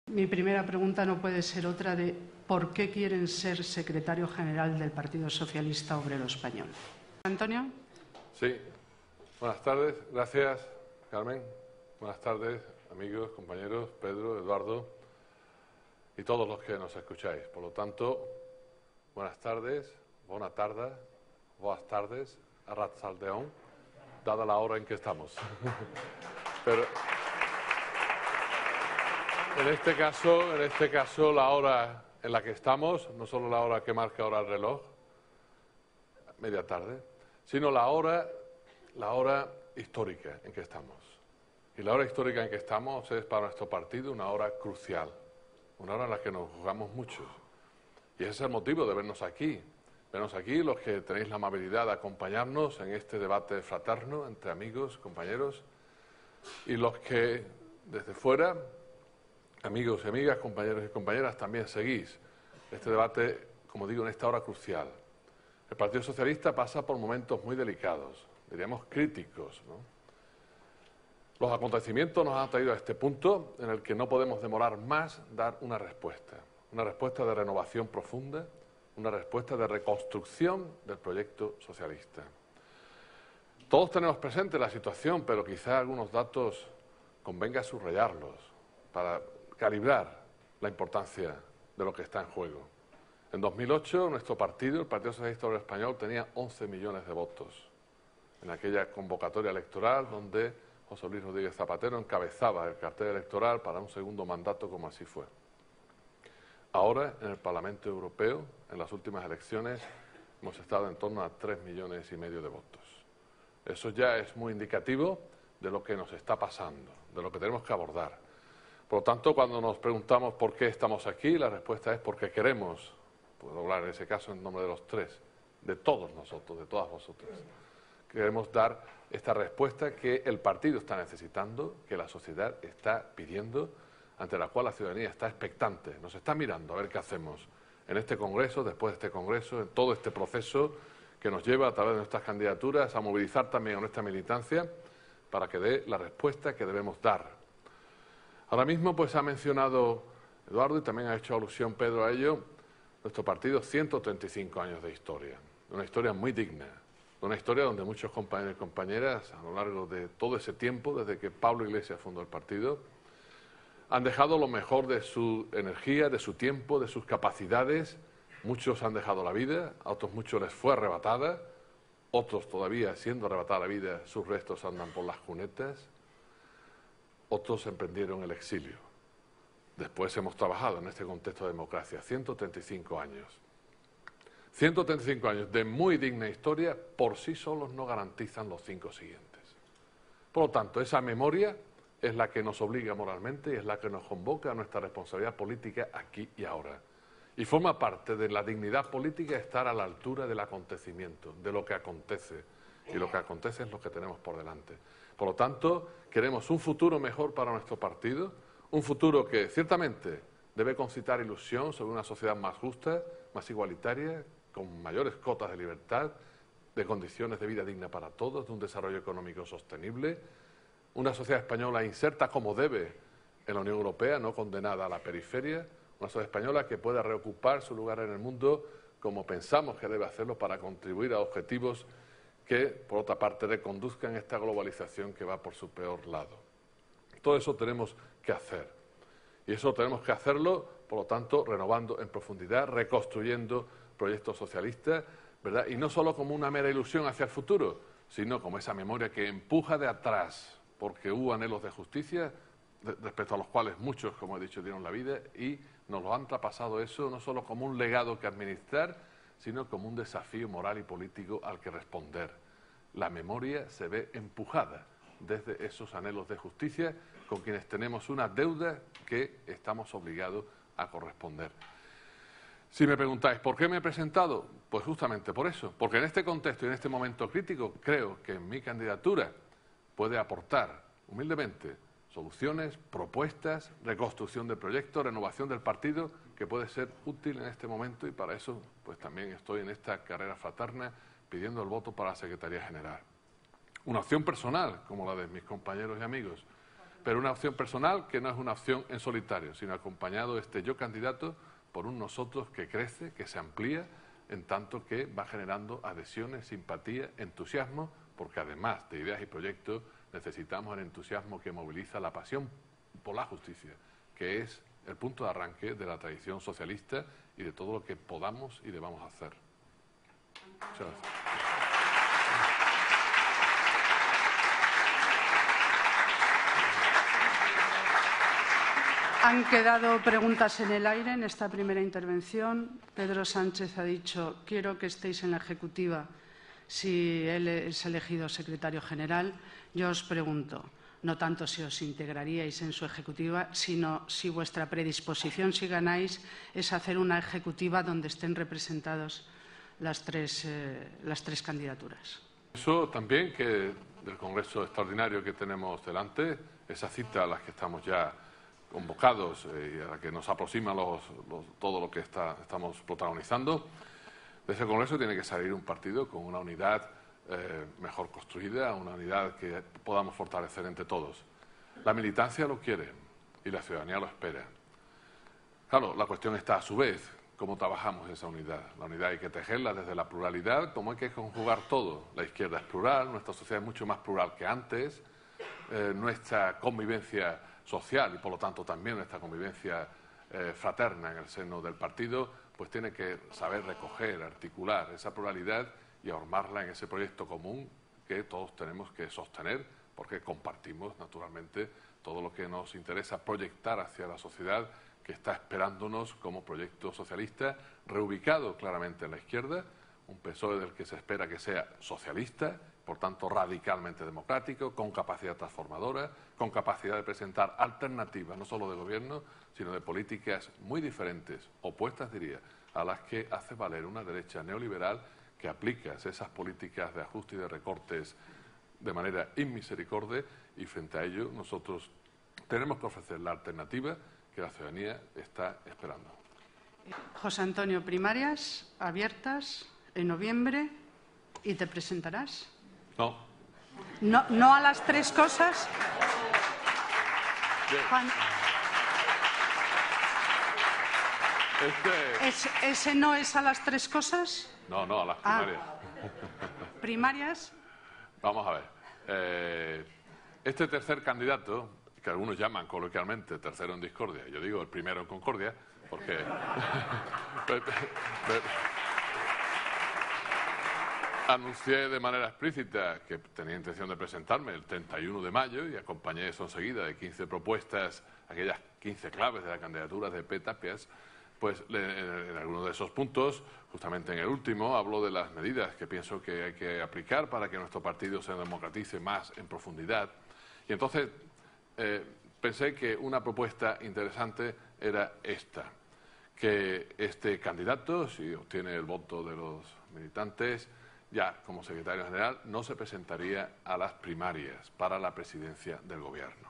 Mi primera pregunta no puede ser otra de ¿por qué quieren ser secretario general del Partido Socialista Obrero Español? Antonio. Sí. Buenas tardes. Gracias, Carmen. Buenas tardes, amigos, compañeros, Pedro, Eduardo y todos los que nos escucháis. Por lo tanto, buenas tardes, buena tarde, buenas tardes, arratsaldeon, dada la hora en que estamos. Pero en este caso, la hora en la que estamos, no solo la hora que marca ahora el reloj, media tarde, sino la hora histórica en que estamos. Y la hora histórica en que estamos es para nuestro partido una hora crucial, una hora en la que nos jugamos mucho. Y ese es el motivo de vernos aquí los que tenéis la amabilidad de acompañarnos en este debate fraterno entre amigos, compañeros, y los que desde fuera, amigos y amigas, compañeros y compañeras, también seguís este debate, como digo, en esta hora crucial. El Partido Socialista pasa por momentos muy delicados, diríamos críticos, ¿no? Los acontecimientos nos han traído a este punto en el que no podemos demorar más dar una respuesta de renovación profunda, una respuesta de reconstrucción del proyecto socialista. Todos tenemos presente la situación, pero quizá algunos datos convenga subrayarlos para calibrar la importancia de lo que está en juego. En 2008, nuestro partido, el Partido Socialista Obrero Español, tenía 11 millones de votos en aquella convocatoria electoral donde José Luis Rodríguez Zapatero encabezaba el cartel electoral para un segundo mandato, como así fue. Ahora, en el Parlamento Europeo, en las últimas elecciones, hemos estado en torno a 3,5 millones de votos. Eso ya es muy indicativo de lo que nos está pasando, de lo que tenemos que abordar. Por lo tanto, cuando nos preguntamos por qué estamos aquí, la respuesta es porque queremos, puedo hablar en ese caso en nombre de los tres, de todos nosotros, de todas vosotras, queremos dar esta respuesta que el partido está necesitando, que la sociedad está pidiendo, ante la cual la ciudadanía está expectante, nos está mirando a ver qué hacemos en este Congreso, después de este Congreso, en todo este proceso que nos lleva a través de nuestras candidaturas a movilizar también a nuestra militancia para que dé la respuesta que debemos dar. Ahora mismo pues ha mencionado Eduardo y también ha hecho alusión Pedro a ello, nuestro partido 135 años de historia, una historia muy digna, una historia donde muchos compañeros y compañeras a lo largo de todo ese tiempo, desde que Pablo Iglesias fundó el partido, han dejado lo mejor de su energía, de su tiempo, de sus capacidades. Muchos han dejado la vida, a otros muchos les fue arrebatada, otros todavía siendo arrebatada la vida, sus restos andan por las cunetas, otros emprendieron el exilio. Después hemos trabajado en este contexto de democracia, 135 años. 135 años de muy digna historia por sí solos no garantizan los 5 siguientes. Por lo tanto, esa memoria es la que nos obliga moralmente y es la que nos convoca a nuestra responsabilidad política aquí y ahora. Y forma parte de la dignidad política estar a la altura del acontecimiento, de lo que acontece. Y lo que acontece es lo que tenemos por delante. Por lo tanto, queremos un futuro mejor para nuestro partido, un futuro que ciertamente debe concitar ilusión sobre una sociedad más justa, más igualitaria, con mayores cotas de libertad, de condiciones de vida digna para todos, de un desarrollo económico sostenible, una sociedad española inserta como debe en la Unión Europea, no condenada a la periferia, una sociedad española que pueda reocupar su lugar en el mundo como pensamos que debe hacerlo para contribuir a objetivos que, por otra parte, reconduzcan esta globalización que va por su peor lado. Todo eso tenemos que hacer. Y eso tenemos que hacerlo, por lo tanto, renovando en profundidad, reconstruyendo proyectos socialistas, ¿verdad? Y no solo como una mera ilusión hacia el futuro, sino como esa memoria que empuja de atrás, porque hubo anhelos de justicia respecto a los cuales muchos, como he dicho, dieron la vida y nos lo han traspasado eso no solo como un legado que administrar, sino como un desafío moral y político al que responder. La memoria se ve empujada desde esos anhelos de justicia con quienes tenemos una deuda que estamos obligados a corresponder. Si me preguntáis, ¿por qué me he presentado? Pues justamente por eso, porque en este contexto y en este momento crítico creo que mi candidatura puede aportar humildemente soluciones, propuestas, reconstrucción del proyecto, renovación del partido, que puede ser útil en este momento y para eso pues también estoy en esta carrera fraterna pidiendo el voto para la Secretaría General. Una opción personal, como la de mis compañeros y amigos, pero una opción personal que no es una opción en solitario, sino acompañado yo candidato por un nosotros que crece, que se amplía, en tanto que va generando adhesiones, simpatía, entusiasmo, porque además de ideas y proyectos necesitamos el entusiasmo que moviliza la pasión por la justicia, que es el punto de arranque de la tradición socialista y de todo lo que podamos y debamos hacer. Muchas gracias. Han quedado preguntas en el aire en esta primera intervención. Pedro Sánchez ha dicho: quiero que estéis en la ejecutiva si él es elegido secretario general. Yo os pregunto, no tanto si os integraríais en su ejecutiva, sino si vuestra predisposición, si ganáis, es hacer una ejecutiva donde estén representados las tres candidaturas. Eso también, que del Congreso Extraordinario que tenemos delante, esa cita a la que estamos ya convocados y a la que nos aproxima todo lo que estamos protagonizando, de ese Congreso tiene que salir un partido con una unidad mejor construida, una unidad que podamos fortalecer entre todos. La militancia lo quiere y la ciudadanía lo espera. Claro, la cuestión está a su vez cómo trabajamos esa unidad. La unidad hay que tejerla desde la pluralidad, como hay que conjugar todo. La izquierda es plural, nuestra sociedad es mucho más plural que antes, nuestra convivencia social y por lo tanto también nuestra convivencia fraterna en el seno del partido, pues tiene que saber recoger, articular esa pluralidad y armarla en ese proyecto común que todos tenemos que sostener, porque compartimos naturalmente todo lo que nos interesa proyectar hacia la sociedad que está esperándonos como proyecto socialista, reubicado claramente en la izquierda, un PSOE del que se espera que sea socialista, por tanto radicalmente democrático, con capacidad transformadora, con capacidad de presentar alternativas, no solo de gobierno, sino de políticas muy diferentes, opuestas diría, a las que hace valer una derecha neoliberal que aplica esas políticas de ajuste y de recortes de manera inmisericordia, y frente a ello nosotros tenemos que ofrecer la alternativa que la ciudadanía está esperando. José Antonio, primarias abiertas en noviembre y te presentarás. No. No a las tres cosas. Juan, ¿ese no es a las tres cosas? No, a las primarias. ¿Primarias? Vamos a ver. Este tercer candidato, que algunos llaman coloquialmente tercero en discordia, yo digo el primero en concordia, porque anuncié de manera explícita que tenía intención de presentarme el 31 de mayo y acompañé eso enseguida de 15 propuestas, aquellas 15 claves de la candidatura de P. Tapias. Pues en algunos de esos puntos, justamente en el último, hablo de las medidas que pienso que hay que aplicar para que nuestro partido se democratice más en profundidad. Y entonces pensé que una propuesta interesante era esta, que este candidato, si obtiene el voto de los militantes, ya como secretario general, no se presentaría a las primarias para la presidencia del Gobierno.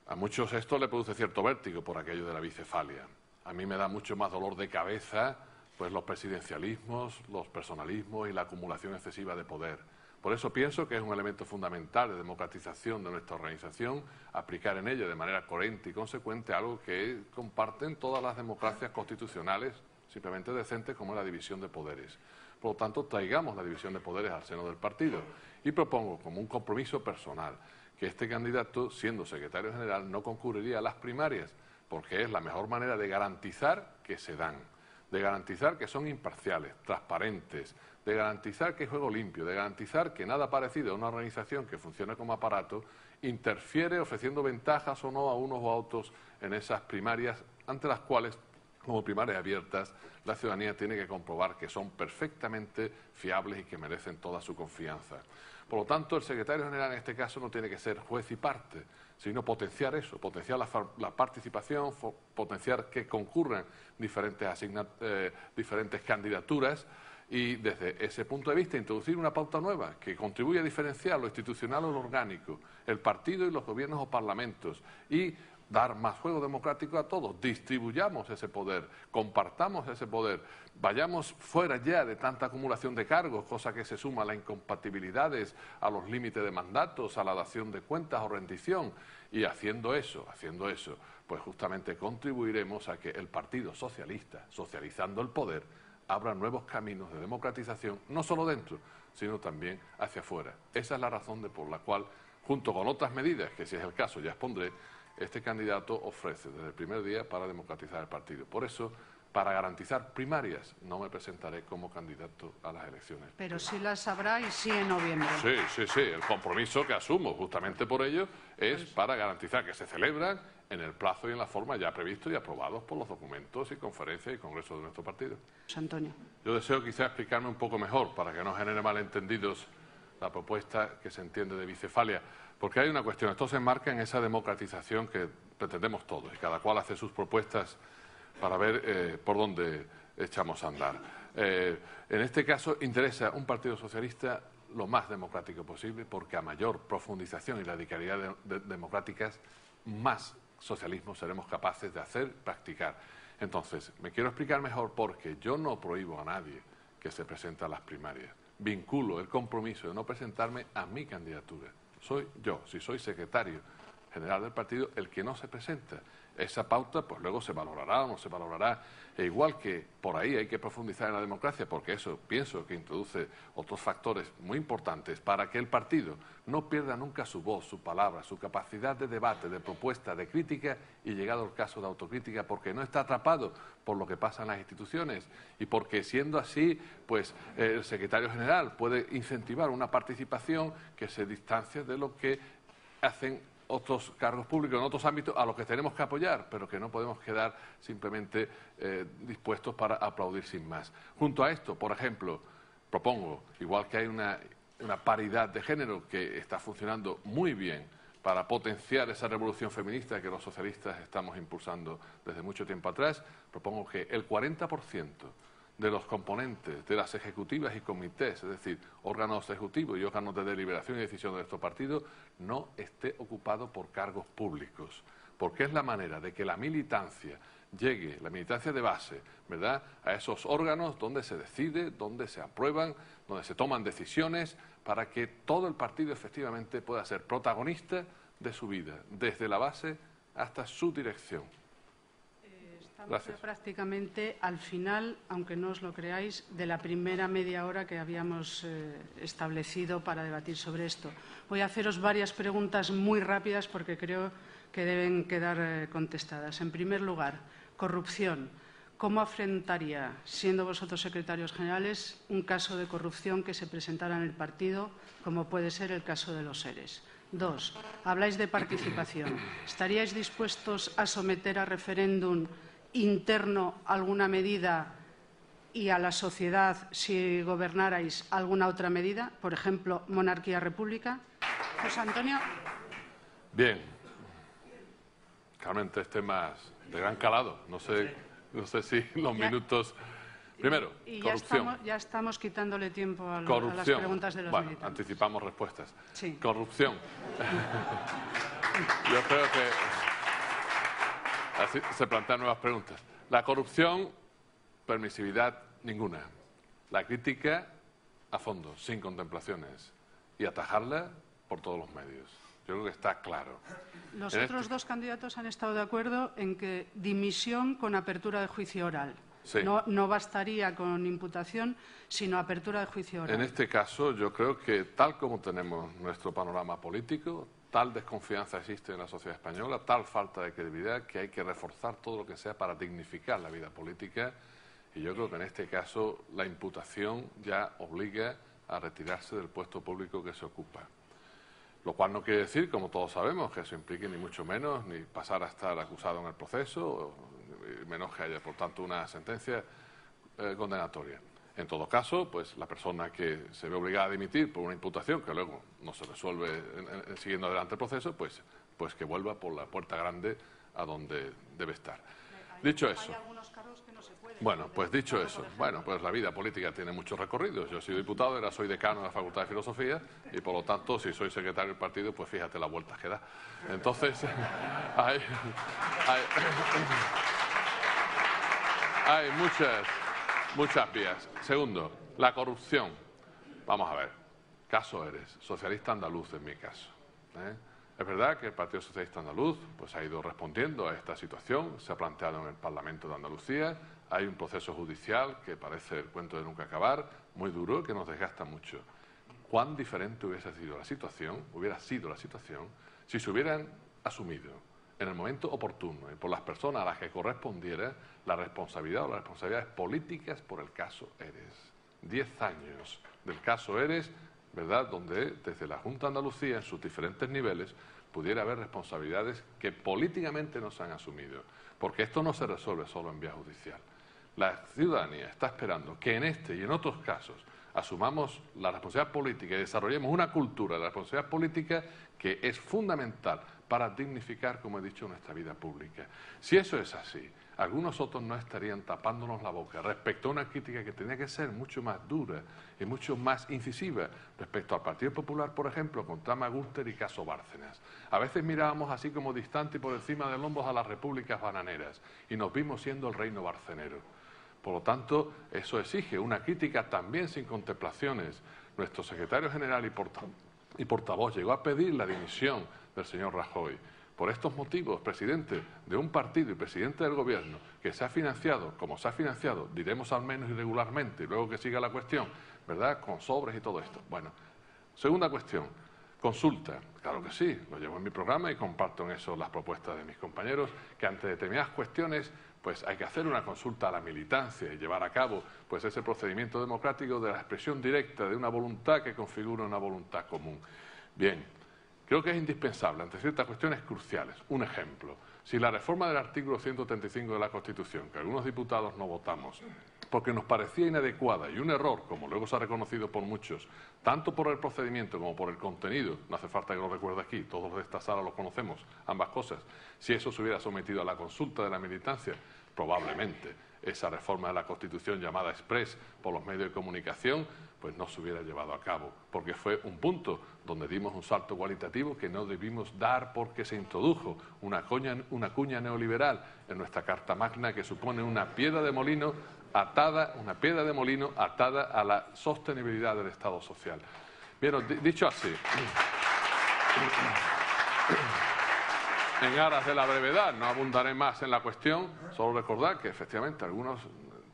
A muchos esto le produce cierto vértigo por aquello de la bicefalia. A mí me da mucho más dolor de cabeza pues los presidencialismos, los personalismos y la acumulación excesiva de poder. Por eso pienso que es un elemento fundamental de democratización de nuestra organización aplicar en ella de manera coherente y consecuente algo que comparten todas las democracias constitucionales simplemente decentes, como la división de poderes. Por lo tanto, traigamos la división de poderes al seno del partido y propongo como un compromiso personal que este candidato, siendo secretario general, no concurriría a las primarias, porque es la mejor manera de garantizar que se dan, de garantizar que son imparciales, transparentes, de garantizar que es juego limpio, de garantizar que nada parecido a una organización que funciona como aparato interfiere ofreciendo ventajas o no a unos o a otros en esas primarias, ante las cuales, como primarias abiertas, la ciudadanía tiene que comprobar que son perfectamente fiables y que merecen toda su confianza. Por lo tanto, el secretario general en este caso no tiene que ser juez y parte, sino potenciar eso, potenciar la participación, potenciar que concurran diferentes candidaturas y desde ese punto de vista introducir una pauta nueva que contribuya a diferenciar lo institucional o lo orgánico, el partido y los gobiernos o parlamentos y dar más juego democrático a todos, distribuyamos ese poder, compartamos ese poder, vayamos fuera ya de tanta acumulación de cargos, cosa que se suma a las incompatibilidades, a los límites de mandatos, a la dación de cuentas o rendición, y haciendo eso, pues justamente contribuiremos a que el Partido Socialista, socializando el poder, abra nuevos caminos de democratización, no solo dentro, sino también hacia afuera. Esa es la razón por la cual, junto con otras medidas, que si es el caso ya expondré, este candidato ofrece desde el primer día para democratizar el partido. Por eso, para garantizar primarias, no me presentaré como candidato a las elecciones. Pero sí las habrá y sí en noviembre. Sí. El compromiso que asumo justamente por ello es para garantizar que se celebran en el plazo y en la forma ya previstos y aprobados por los documentos y conferencias y congresos de nuestro partido. José Antonio. Yo deseo quizá explicarme un poco mejor para que no genere malentendidos la propuesta que se entiende de bicefalia. Porque hay una cuestión, esto se enmarca en esa democratización que pretendemos todos y cada cual hace sus propuestas para ver por dónde echamos a andar. En este caso interesa un Partido Socialista lo más democrático posible porque a mayor profundización y radicalidad democráticas, más socialismo seremos capaces de hacer, practicar. Entonces, me quiero explicar mejor porque yo no prohíbo a nadie que se presente a las primarias. Vinculo el compromiso de no presentarme a mi candidatura. Soy yo, si soy secretario general del partido, el que no se presenta. Esa pauta, pues luego se valorará o no se valorará. E igual que por ahí hay que profundizar en la democracia, porque eso pienso que introduce otros factores muy importantes para que el partido no pierda nunca su voz, su palabra, su capacidad de debate, de propuesta, de crítica y llegado el caso de autocrítica, porque no está atrapado por lo que pasa en las instituciones y porque siendo así, pues el secretario general puede incentivar una participación que se distancia de lo que hacen otros cargos públicos en otros ámbitos a los que tenemos que apoyar, pero que no podemos quedar simplemente dispuestos para aplaudir sin más. Junto a esto, por ejemplo, propongo, igual que hay una paridad de género que está funcionando muy bien para potenciar esa revolución feminista que los socialistas estamos impulsando desde mucho tiempo atrás, propongo que el 40% de los componentes de las ejecutivas y comités, es decir, órganos ejecutivos y órganos de deliberación y decisión de nuestro partido, no esté ocupado por cargos públicos, porque es la manera de que la militancia llegue, la militancia de base, ¿verdad?, a esos órganos donde se decide, donde se aprueban, donde se toman decisiones, para que todo el partido efectivamente pueda ser protagonista de su vida, desde la base hasta su dirección. Estamos ya prácticamente al final, aunque no os lo creáis, de la primera media hora que habíamos establecido para debatir sobre esto. Voy a haceros varias preguntas muy rápidas porque creo que deben quedar contestadas. En primer lugar, corrupción. ¿Cómo afrontaría, siendo vosotros secretarios generales, un caso de corrupción que se presentara en el partido, como puede ser el caso de los ERES? 2. Habláis de participación. ¿Estaríais dispuestos a someter a referéndum interno alguna medida y a la sociedad, si gobernarais, alguna otra medida? Por ejemplo, monarquía-república. José Antonio. Bien. Carmen, 3 temas de gran calado. No sé si los minutos... Primero, y corrupción. Ya estamos quitándole tiempo a las preguntas de los militantes. Anticipamos respuestas. Sí. Corrupción. Yo creo que así se plantean nuevas preguntas. La corrupción, permisividad ninguna. La crítica a fondo, sin contemplaciones. Y atajarla por todos los medios. Yo creo que está claro. Los otros dos candidatos han estado de acuerdo en que dimisión con apertura de juicio oral. Sí. No bastaría con imputación, sino apertura de juicio oral. En este caso, yo creo que tal como tenemos nuestro panorama político, tal desconfianza existe en la sociedad española, tal falta de credibilidad, que hay que reforzar todo lo que sea para dignificar la vida política. Y yo creo que en este caso la imputación ya obliga a retirarse del puesto público que se ocupa. Lo cual no quiere decir, como todos sabemos, que eso implique ni mucho menos, ni pasar a estar acusado en el proceso, menos que haya, por tanto, una sentencia condenatoria. En todo caso, pues la persona que se ve obligada a dimitir por una imputación que luego no se resuelve siguiendo adelante el proceso, pues que vuelva por la puerta grande a donde debe estar. Dicho eso. Hay algunos cargos que no se pueden. Bueno, pues dicho eso, bueno, pues la vida política tiene muchos recorridos. Yo he sido diputado, ahora soy decano de la Facultad de Filosofía y por lo tanto, si soy secretario del partido, pues fíjate las vueltas que da. Entonces, hay muchas vías. Segundo, la corrupción. Vamos a ver, caso Eres, socialista andaluz en mi caso. Es verdad que el Partido Socialista Andaluz pues, ha ido respondiendo a esta situación, se ha planteado en el Parlamento de Andalucía, hay un proceso judicial que parece el cuento de nunca acabar, muy duro, que nos desgasta mucho. ¿Cuán diferente hubiera sido la situación, si se hubieran asumido en el momento oportuno y por las personas a las que correspondiera la responsabilidad o las responsabilidades políticas por el caso Eres? 10 años del caso Eres, ¿verdad?, donde desde la Junta de Andalucía, en sus diferentes niveles, pudiera haber responsabilidades que políticamente no se han asumido. Porque esto no se resuelve solo en vía judicial. La ciudadanía está esperando que en este y en otros casos asumamos la responsabilidad política y desarrollemos una cultura de la responsabilidad política que es fundamental para dignificar, como he dicho, nuestra vida pública. Si eso es así, algunos otros no estarían tapándonos la boca respecto a una crítica que tenía que ser mucho más dura y mucho más incisiva respecto al Partido Popular, por ejemplo, con Trama Gürtel y caso Bárcenas. A veces mirábamos así como distante y por encima del hombro a las repúblicas bananeras y nos vimos siendo el reino barcenero. Por lo tanto, eso exige una crítica también sin contemplaciones. Nuestro secretario general y portavoz llegó a pedir la dimisión del señor Rajoy. Por estos motivos, presidente de un partido y presidente del gobierno que se ha financiado, como se ha financiado, diremos al menos irregularmente, y luego que siga la cuestión, ¿verdad?, con sobres y todo esto. Bueno, segunda cuestión, consulta. Claro que sí, lo llevo en mi programa y comparto en eso las propuestas de mis compañeros, que ante determinadas cuestiones pues hay que hacer una consulta a la militancia y llevar a cabo pues ese procedimiento democrático de la expresión directa de una voluntad que configura una voluntad común. Bien, creo que es indispensable ante ciertas cuestiones cruciales. Un ejemplo, si la reforma del artículo 135 de la Constitución, que algunos diputados no votamos, porque nos parecía inadecuada y un error, como luego se ha reconocido por muchos, tanto por el procedimiento como por el contenido, no hace falta que lo recuerde aquí, todos de esta sala lo conocemos, ambas cosas, si eso se hubiera sometido a la consulta de la militancia, probablemente esa reforma de la Constitución llamada express por los medios de comunicación, pues no se hubiera llevado a cabo, porque fue un punto donde dimos un salto cualitativo que no debimos dar porque se introdujo una cuña neoliberal en nuestra Carta Magna que supone una piedra de molino atada a la sostenibilidad del Estado social. Bien, dicho así, en aras de la brevedad, no abundaré más en la cuestión, solo recordar que efectivamente algunos,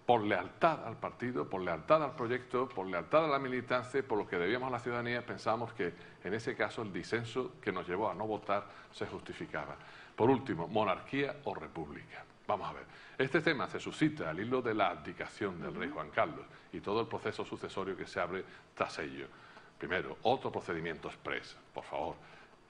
por lealtad al partido, por lealtad al proyecto, por lealtad a la militancia, por lo que debíamos a la ciudadanía, pensábamos que en ese caso el disenso que nos llevó a no votar se justificaba. Por último, monarquía o república. Vamos a ver, este tema se suscita al hilo de la abdicación del rey Juan Carlos y todo el proceso sucesorio que se abre tras ello. Primero, otro procedimiento express, por favor.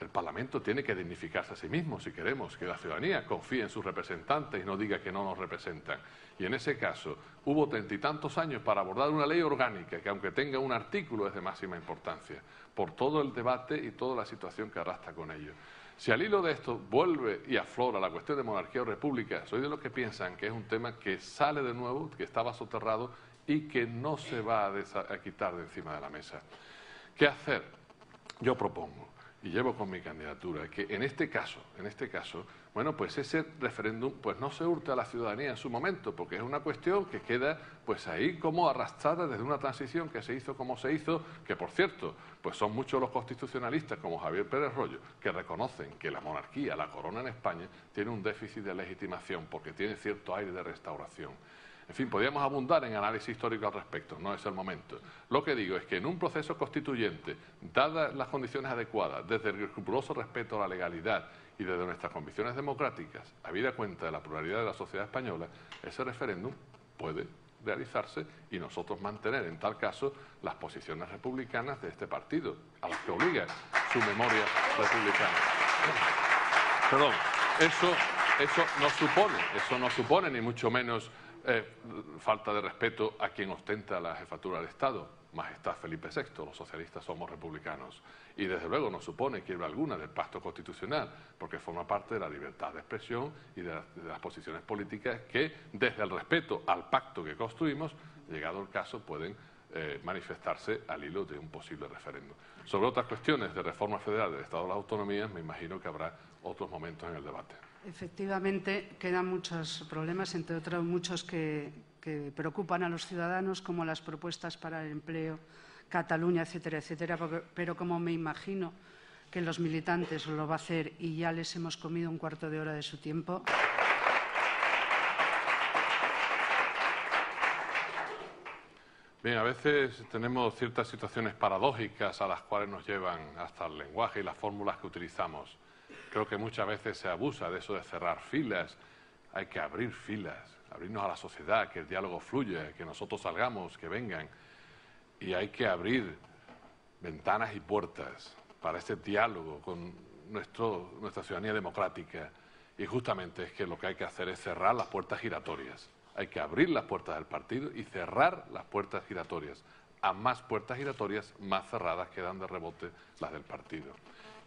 El Parlamento tiene que dignificarse a sí mismo si queremos que la ciudadanía confíe en sus representantes y no diga que no nos representan. Y en ese caso hubo 30 y tantos años para abordar una ley orgánica que, aunque tenga un artículo, es de máxima importancia, por todo el debate y toda la situación que arrastra con ello. Si al hilo de esto vuelve y aflora la cuestión de monarquía o república, soy de los que piensan que es un tema que sale de nuevo, que estaba soterrado y que no se va a quitar de encima de la mesa. ¿Qué hacer? Yo propongo, y llevo con mi candidatura, que en este caso, bueno, pues ese referéndum pues no se hurte a la ciudadanía en su momento, porque es una cuestión que queda pues ahí como arrastrada desde una transición que se hizo como se hizo, que por cierto, pues son muchos los constitucionalistas como Javier Pérez Royo que reconocen que la monarquía, la corona en España, tiene un déficit de legitimación porque tiene cierto aire de restauración. En fin, podríamos abundar en análisis histórico al respecto, no es el momento. Lo que digo es que en un proceso constituyente, dadas las condiciones adecuadas, desde el escrupuloso respeto a la legalidad y desde nuestras convicciones democráticas, habida cuenta de la pluralidad de la sociedad española, ese referéndum puede realizarse y nosotros mantener, en tal caso, las posiciones republicanas de este partido, a las que obliga su memoria republicana. Perdón, eso no supone ni mucho menos falta de respeto a quien ostenta la jefatura del Estado. Majestad Felipe VI, los socialistas somos republicanos. Y desde luego no supone quiebra alguna del pacto constitucional, porque forma parte de la libertad de expresión y de las posiciones políticas que, desde el respeto al pacto que construimos, llegado el caso, pueden manifestarse al hilo de un posible referéndum. Sobre otras cuestiones de reforma federal del Estado de las Autonomías, me imagino que habrá otros momentos en el debate. Efectivamente, quedan muchos problemas, entre otros muchos que preocupan a los ciudadanos, como las propuestas para el empleo, Cataluña, etcétera, etcétera, pero como me imagino que los militantes lo va a hacer y ya les hemos comido un cuarto de hora de su tiempo. Bien, a veces tenemos ciertas situaciones paradójicas a las cuales nos llevan hasta el lenguaje y las fórmulas que utilizamos. Creo que muchas veces se abusa de eso de cerrar filas. Hay que abrir filas, abrirnos a la sociedad, que el diálogo fluya, que nosotros salgamos, que vengan. Y hay que abrir ventanas y puertas para ese diálogo con nuestra ciudadanía democrática. Y justamente es que lo que hay que hacer es cerrar las puertas giratorias. Hay que abrir las puertas del partido y cerrar las puertas giratorias. A más puertas giratorias, más cerradas quedan de rebote las del partido.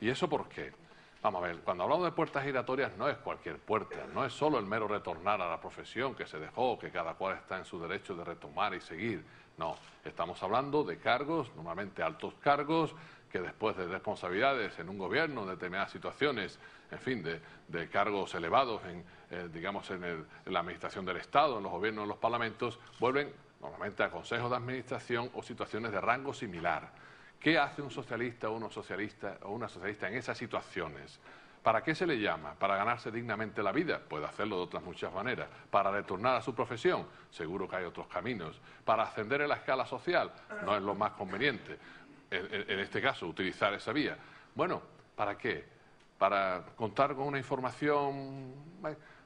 ¿Y eso por qué? Vamos a ver, cuando hablamos de puertas giratorias no es cualquier puerta, no es solo el mero retornar a la profesión que se dejó, que cada cual está en su derecho de retomar y seguir. No, estamos hablando de cargos, normalmente altos cargos, que después de responsabilidades en un gobierno, en determinadas situaciones, en fin, de cargos elevados digamos en la administración del Estado, en los gobiernos, en los parlamentos, vuelven normalmente a consejos de administración o situaciones de rango similar. ¿Qué hace un socialista o una socialista en esas situaciones? ¿Para qué se le llama? ¿Para ganarse dignamente la vida? Puede hacerlo de otras muchas maneras. ¿Para retornar a su profesión? Seguro que hay otros caminos. ¿Para ascender en la escala social? No es lo más conveniente. En este caso, utilizar esa vía. Bueno, ¿para qué? ¿Para contar con una información?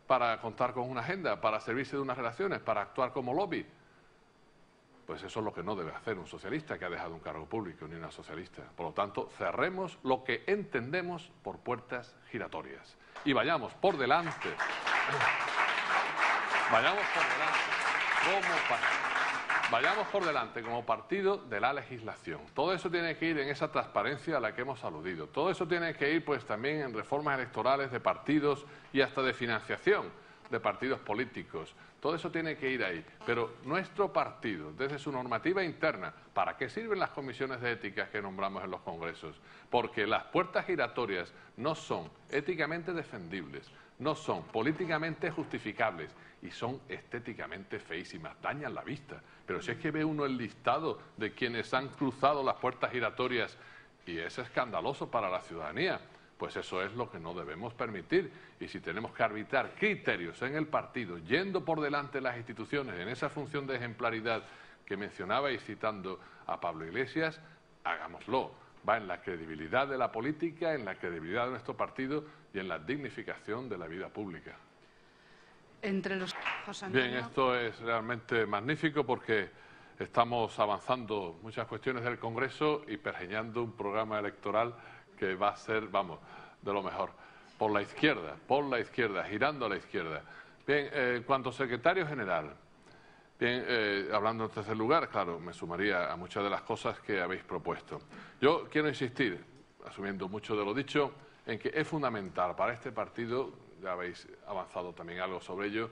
¿Para contar con una agenda? ¿Para servirse de unas relaciones? ¿Para actuar como lobby? Pues eso es lo que no debe hacer un socialista que ha dejado un cargo público, ni una socialista. Por lo tanto, cerremos lo que entendemos por puertas giratorias. Y vayamos por delante. Vayamos por delante como partido de la legislación. Todo eso tiene que ir en esa transparencia a la que hemos aludido. Todo eso tiene que ir pues también en reformas electorales de partidos y hasta de financiación de partidos políticos. Todo eso tiene que ir ahí. Pero nuestro partido, desde su normativa interna, ¿para qué sirven las comisiones de ética que nombramos en los congresos? Porque las puertas giratorias no son éticamente defendibles, no son políticamente justificables y son estéticamente feísimas, dañan la vista. Pero si es que ve uno el listado de quienes han cruzado las puertas giratorias y es escandaloso para la ciudadanía, pues eso es lo que no debemos permitir. Y si tenemos que arbitrar criterios en el partido, yendo por delante de las instituciones en esa función de ejemplaridad que mencionabais citando a Pablo Iglesias, hagámoslo. Va en la credibilidad de la política, en la credibilidad de nuestro partido y en la dignificación de la vida pública. Bien, esto es realmente magnífico porque estamos avanzando muchas cuestiones del Congreso y pergeñando un programa electoral que va a ser, vamos, de lo mejor. Por la izquierda, girando a la izquierda. Bien, en cuanto a secretario general, bien, hablando en tercer lugar, claro, me sumaría a muchas de las cosas que habéis propuesto. Yo quiero insistir, asumiendo mucho de lo dicho, en que es fundamental para este partido, ya habéis avanzado también algo sobre ello,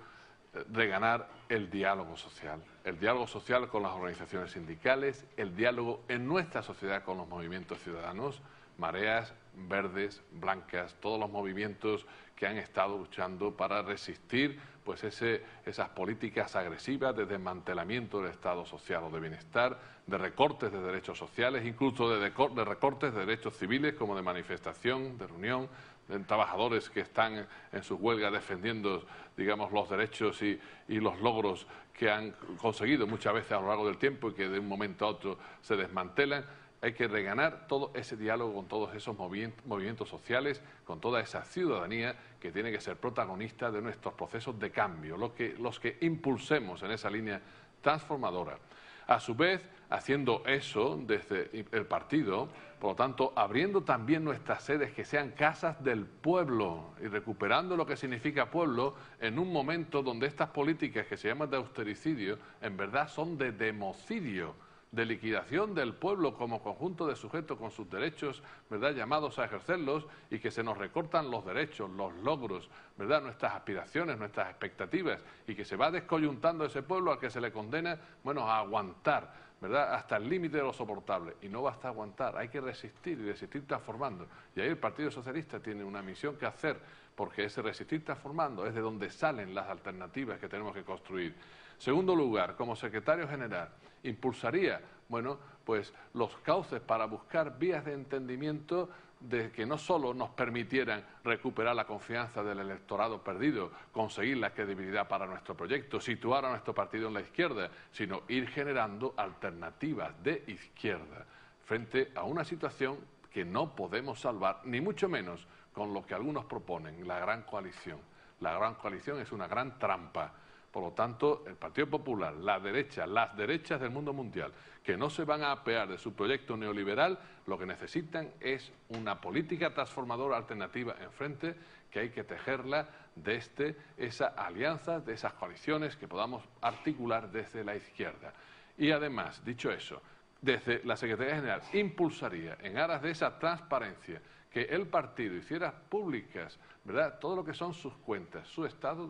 reganar el diálogo social con las organizaciones sindicales, el diálogo en nuestra sociedad con los movimientos ciudadanos, mareas verdes, blancas, todos los movimientos que han estado luchando para resistir pues esas políticas agresivas de desmantelamiento del Estado social o de bienestar, de recortes de derechos sociales, incluso de recortes de derechos civiles como de manifestación, de reunión, de trabajadores que están en sus huelgas defendiendo, digamos, los derechos y los logros que han conseguido muchas veces a lo largo del tiempo y que de un momento a otro se desmantelan. Hay que reganar todo ese diálogo con todos esos movimientos sociales, con toda esa ciudadanía que tiene que ser protagonista de nuestros procesos de cambio, los que impulsemos en esa línea transformadora. A su vez, haciendo eso desde el partido, por lo tanto, abriendo también nuestras sedes que sean casas del pueblo y recuperando lo que significa pueblo en un momento donde estas políticas que se llaman de austericidio, en verdad son de democidio. de liquidación del pueblo como conjunto de sujetos con sus derechos, ¿verdad?, llamados a ejercerlos, y que se nos recortan los derechos, los logros, ¿verdad?, nuestras aspiraciones, nuestras expectativas, y que se va descoyuntando ese pueblo al que se le condena, bueno, a aguantar, ¿verdad?, hasta el límite de lo soportable. Y no basta aguantar, hay que resistir y resistir transformando. Y ahí el Partido Socialista tiene una misión que hacer, porque ese resistir transformando es de donde salen las alternativas que tenemos que construir. Segundo lugar, como secretario general, impulsaría, bueno, pues los cauces para buscar vías de entendimiento de que no solo nos permitieran recuperar la confianza del electorado perdido, conseguir la credibilidad para nuestro proyecto, situar a nuestro partido en la izquierda, sino ir generando alternativas de izquierda frente a una situación que no podemos salvar, ni mucho menos con lo que algunos proponen, la gran coalición. La gran coalición es una gran trampa. Por lo tanto, el Partido Popular, la derecha, las derechas del mundo mundial, que no se van a apear de su proyecto neoliberal, lo que necesitan es una política transformadora alternativa enfrente, que hay que tejerla desde esa alianza, de esas coaliciones que podamos articular desde la izquierda. Y además, dicho eso, desde la Secretaría General impulsaría, en aras de esa transparencia, que el partido hiciera públicas, ¿verdad?, todo lo que son sus cuentas, su estado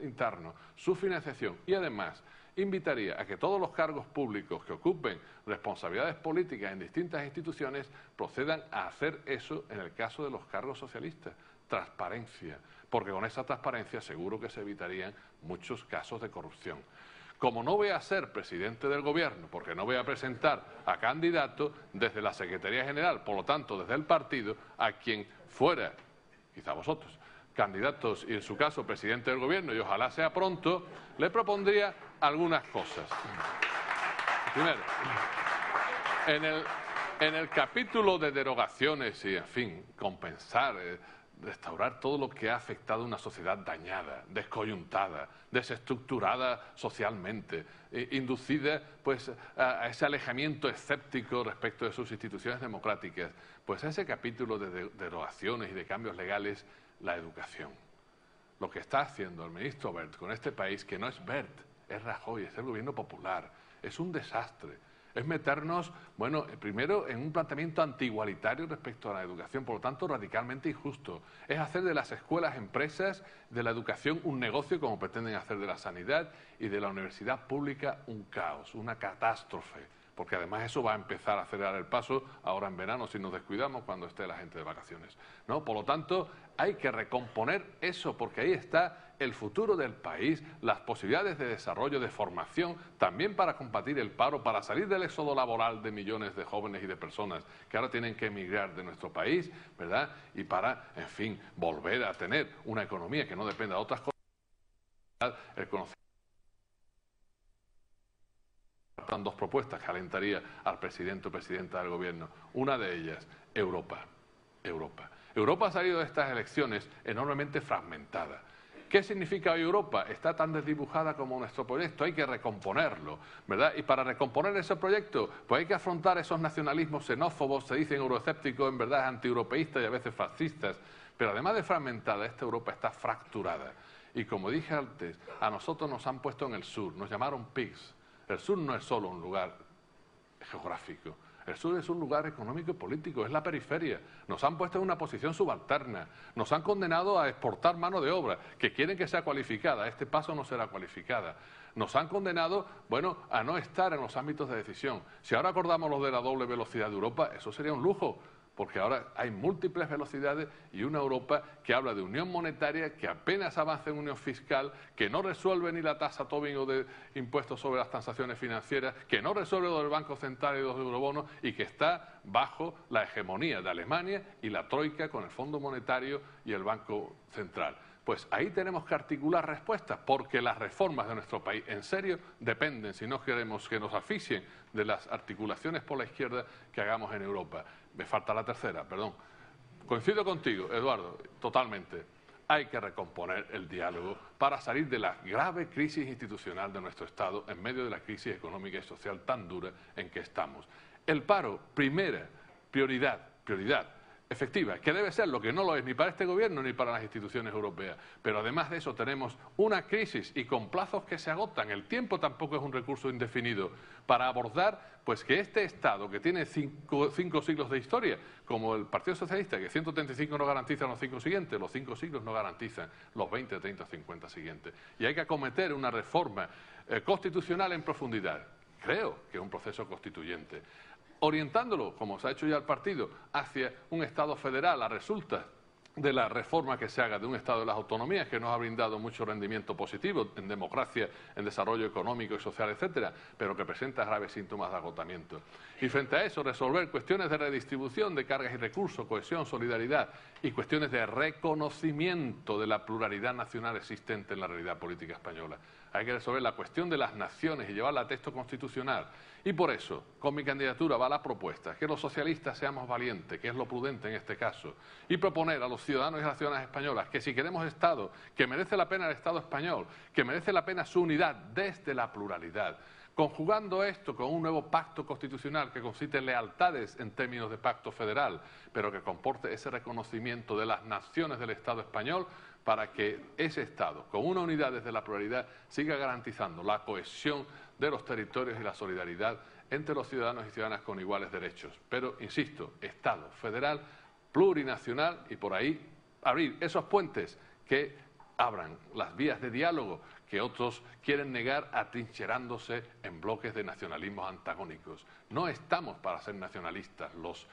interno, su financiación, y además invitaría a que todos los cargos públicos que ocupen responsabilidades políticas en distintas instituciones procedan a hacer eso en el caso de los cargos socialistas. Transparencia, porque con esa transparencia seguro que se evitarían muchos casos de corrupción. Como no voy a ser presidente del gobierno, porque no voy a presentar a candidato desde la Secretaría General, por lo tanto desde el partido, a quien fuera, quizá vosotros, candidatos y en su caso presidente del gobierno, y ojalá sea pronto, le propondría algunas cosas. Primero, en el capítulo de derogaciones y, en fin, compensar, restaurar todo lo que ha afectado a una sociedad dañada, descoyuntada, desestructurada socialmente, inducida pues a ese alejamiento escéptico respecto de sus instituciones democráticas, pues ese capítulo de derogaciones y de cambios legales, la educación. Lo que está haciendo el ministro Wert con este país, que no es Wert, es Rajoy, es el gobierno popular, es un desastre. Es meternos, bueno, primero en un planteamiento antigualitario respecto a la educación, por lo tanto radicalmente injusto. Es hacer de las escuelas empresas, de la educación un negocio, como pretenden hacer de la sanidad, y de la universidad pública un caos, una catástrofe. Porque además eso va a empezar a acelerar el paso ahora en verano si nos descuidamos cuando esté la gente de vacaciones, ¿no? Por lo tanto, hay que recomponer eso, porque ahí está el futuro del país, las posibilidades de desarrollo, de formación, también para combatir el paro, para salir del éxodo laboral de millones de jóvenes y de personas que ahora tienen que emigrar de nuestro país, ¿verdad? Y para, en fin, volver a tener una economía que no dependa de otras cosas, el conocimiento. Dos propuestas que alentaría al presidente o presidenta del gobierno. Una de ellas, Europa. Europa ha salido de estas elecciones enormemente fragmentada. ¿Qué significa hoy Europa? Está tan desdibujada como nuestro proyecto, hay que recomponerlo, ¿verdad? Y para recomponer ese proyecto, pues hay que afrontar esos nacionalismos xenófobos, se dicen euroescépticos, en verdad antieuropeístas y a veces fascistas. Pero además de fragmentada, esta Europa está fracturada. Y como dije antes, a nosotros nos han puesto en el sur, nos llamaron pigs. El sur no es solo un lugar geográfico, el sur es un lugar económico y político, es la periferia. Nos han puesto en una posición subalterna, nos han condenado a exportar mano de obra, que quieren que sea cualificada, este paso no será cualificada. Nos han condenado, bueno, a no estar en los ámbitos de decisión. Si ahora acordamos lo de la doble velocidad de Europa, eso sería un lujo, porque ahora hay múltiples velocidades y una Europa que habla de unión monetaria, que apenas avanza en unión fiscal, que no resuelve ni la tasa Tobin o de impuestos sobre las transacciones financieras, que no resuelve lo del Banco Central y los eurobonos y que está bajo la hegemonía de Alemania y la Troika con el Fondo Monetario y el Banco Central. Pues ahí tenemos que articular respuestas, porque las reformas de nuestro país, en serio, dependen, si no queremos que nos asfixien, de las articulaciones por la izquierda que hagamos en Europa. Me falta la tercera, perdón. Coincido contigo, Eduardo, totalmente. Hay que recomponer el diálogo para salir de la grave crisis institucional de nuestro Estado en medio de la crisis económica y social tan dura en que estamos. El paro, primera prioridad. efectiva, que debe ser lo que no lo es ni para este gobierno ni para las instituciones europeas. Pero además de eso tenemos una crisis y con plazos que se agotan. El tiempo tampoco es un recurso indefinido para abordar pues que este Estado, que tiene cinco siglos de historia, como el Partido Socialista, que 135 no garantizan los 5 siguientes, los 5 siglos no garantizan los 20, 30, 50 siguientes. Y hay que acometer una reforma constitucional en profundidad. Creo que es un proceso constituyente, orientándolo, como se ha hecho ya el partido, hacia un Estado federal, a resultas de la reforma que se haga de un Estado de las autonomías, que nos ha brindado mucho rendimiento positivo en democracia, en desarrollo económico y social, etcétera, pero que presenta graves síntomas de agotamiento. Y frente a eso, resolver cuestiones de redistribución de cargas y recursos, cohesión, solidaridad y cuestiones de reconocimiento de la pluralidad nacional existente en la realidad política española. Hay que resolver la cuestión de las naciones y llevarla a texto constitucional. Y por eso, con mi candidatura va la propuesta, que los socialistas seamos valientes, que es lo prudente en este caso, y proponer a los ciudadanos y a las ciudadanas españolas que si queremos Estado, que merece la pena el Estado español, que merece la pena su unidad desde la pluralidad, conjugando esto con un nuevo pacto constitucional que consiste en lealtades en términos de pacto federal, pero que comporte ese reconocimiento de las naciones del Estado español, para que ese Estado, con una unidad desde la pluralidad, siga garantizando la cohesión de los territorios y la solidaridad entre los ciudadanos y ciudadanas con iguales derechos. Pero, insisto, Estado federal, plurinacional, y por ahí abrir esos puentes que abran las vías de diálogo que otros quieren negar atrincherándose en bloques de nacionalismos antagónicos. No estamos para ser nacionalistas los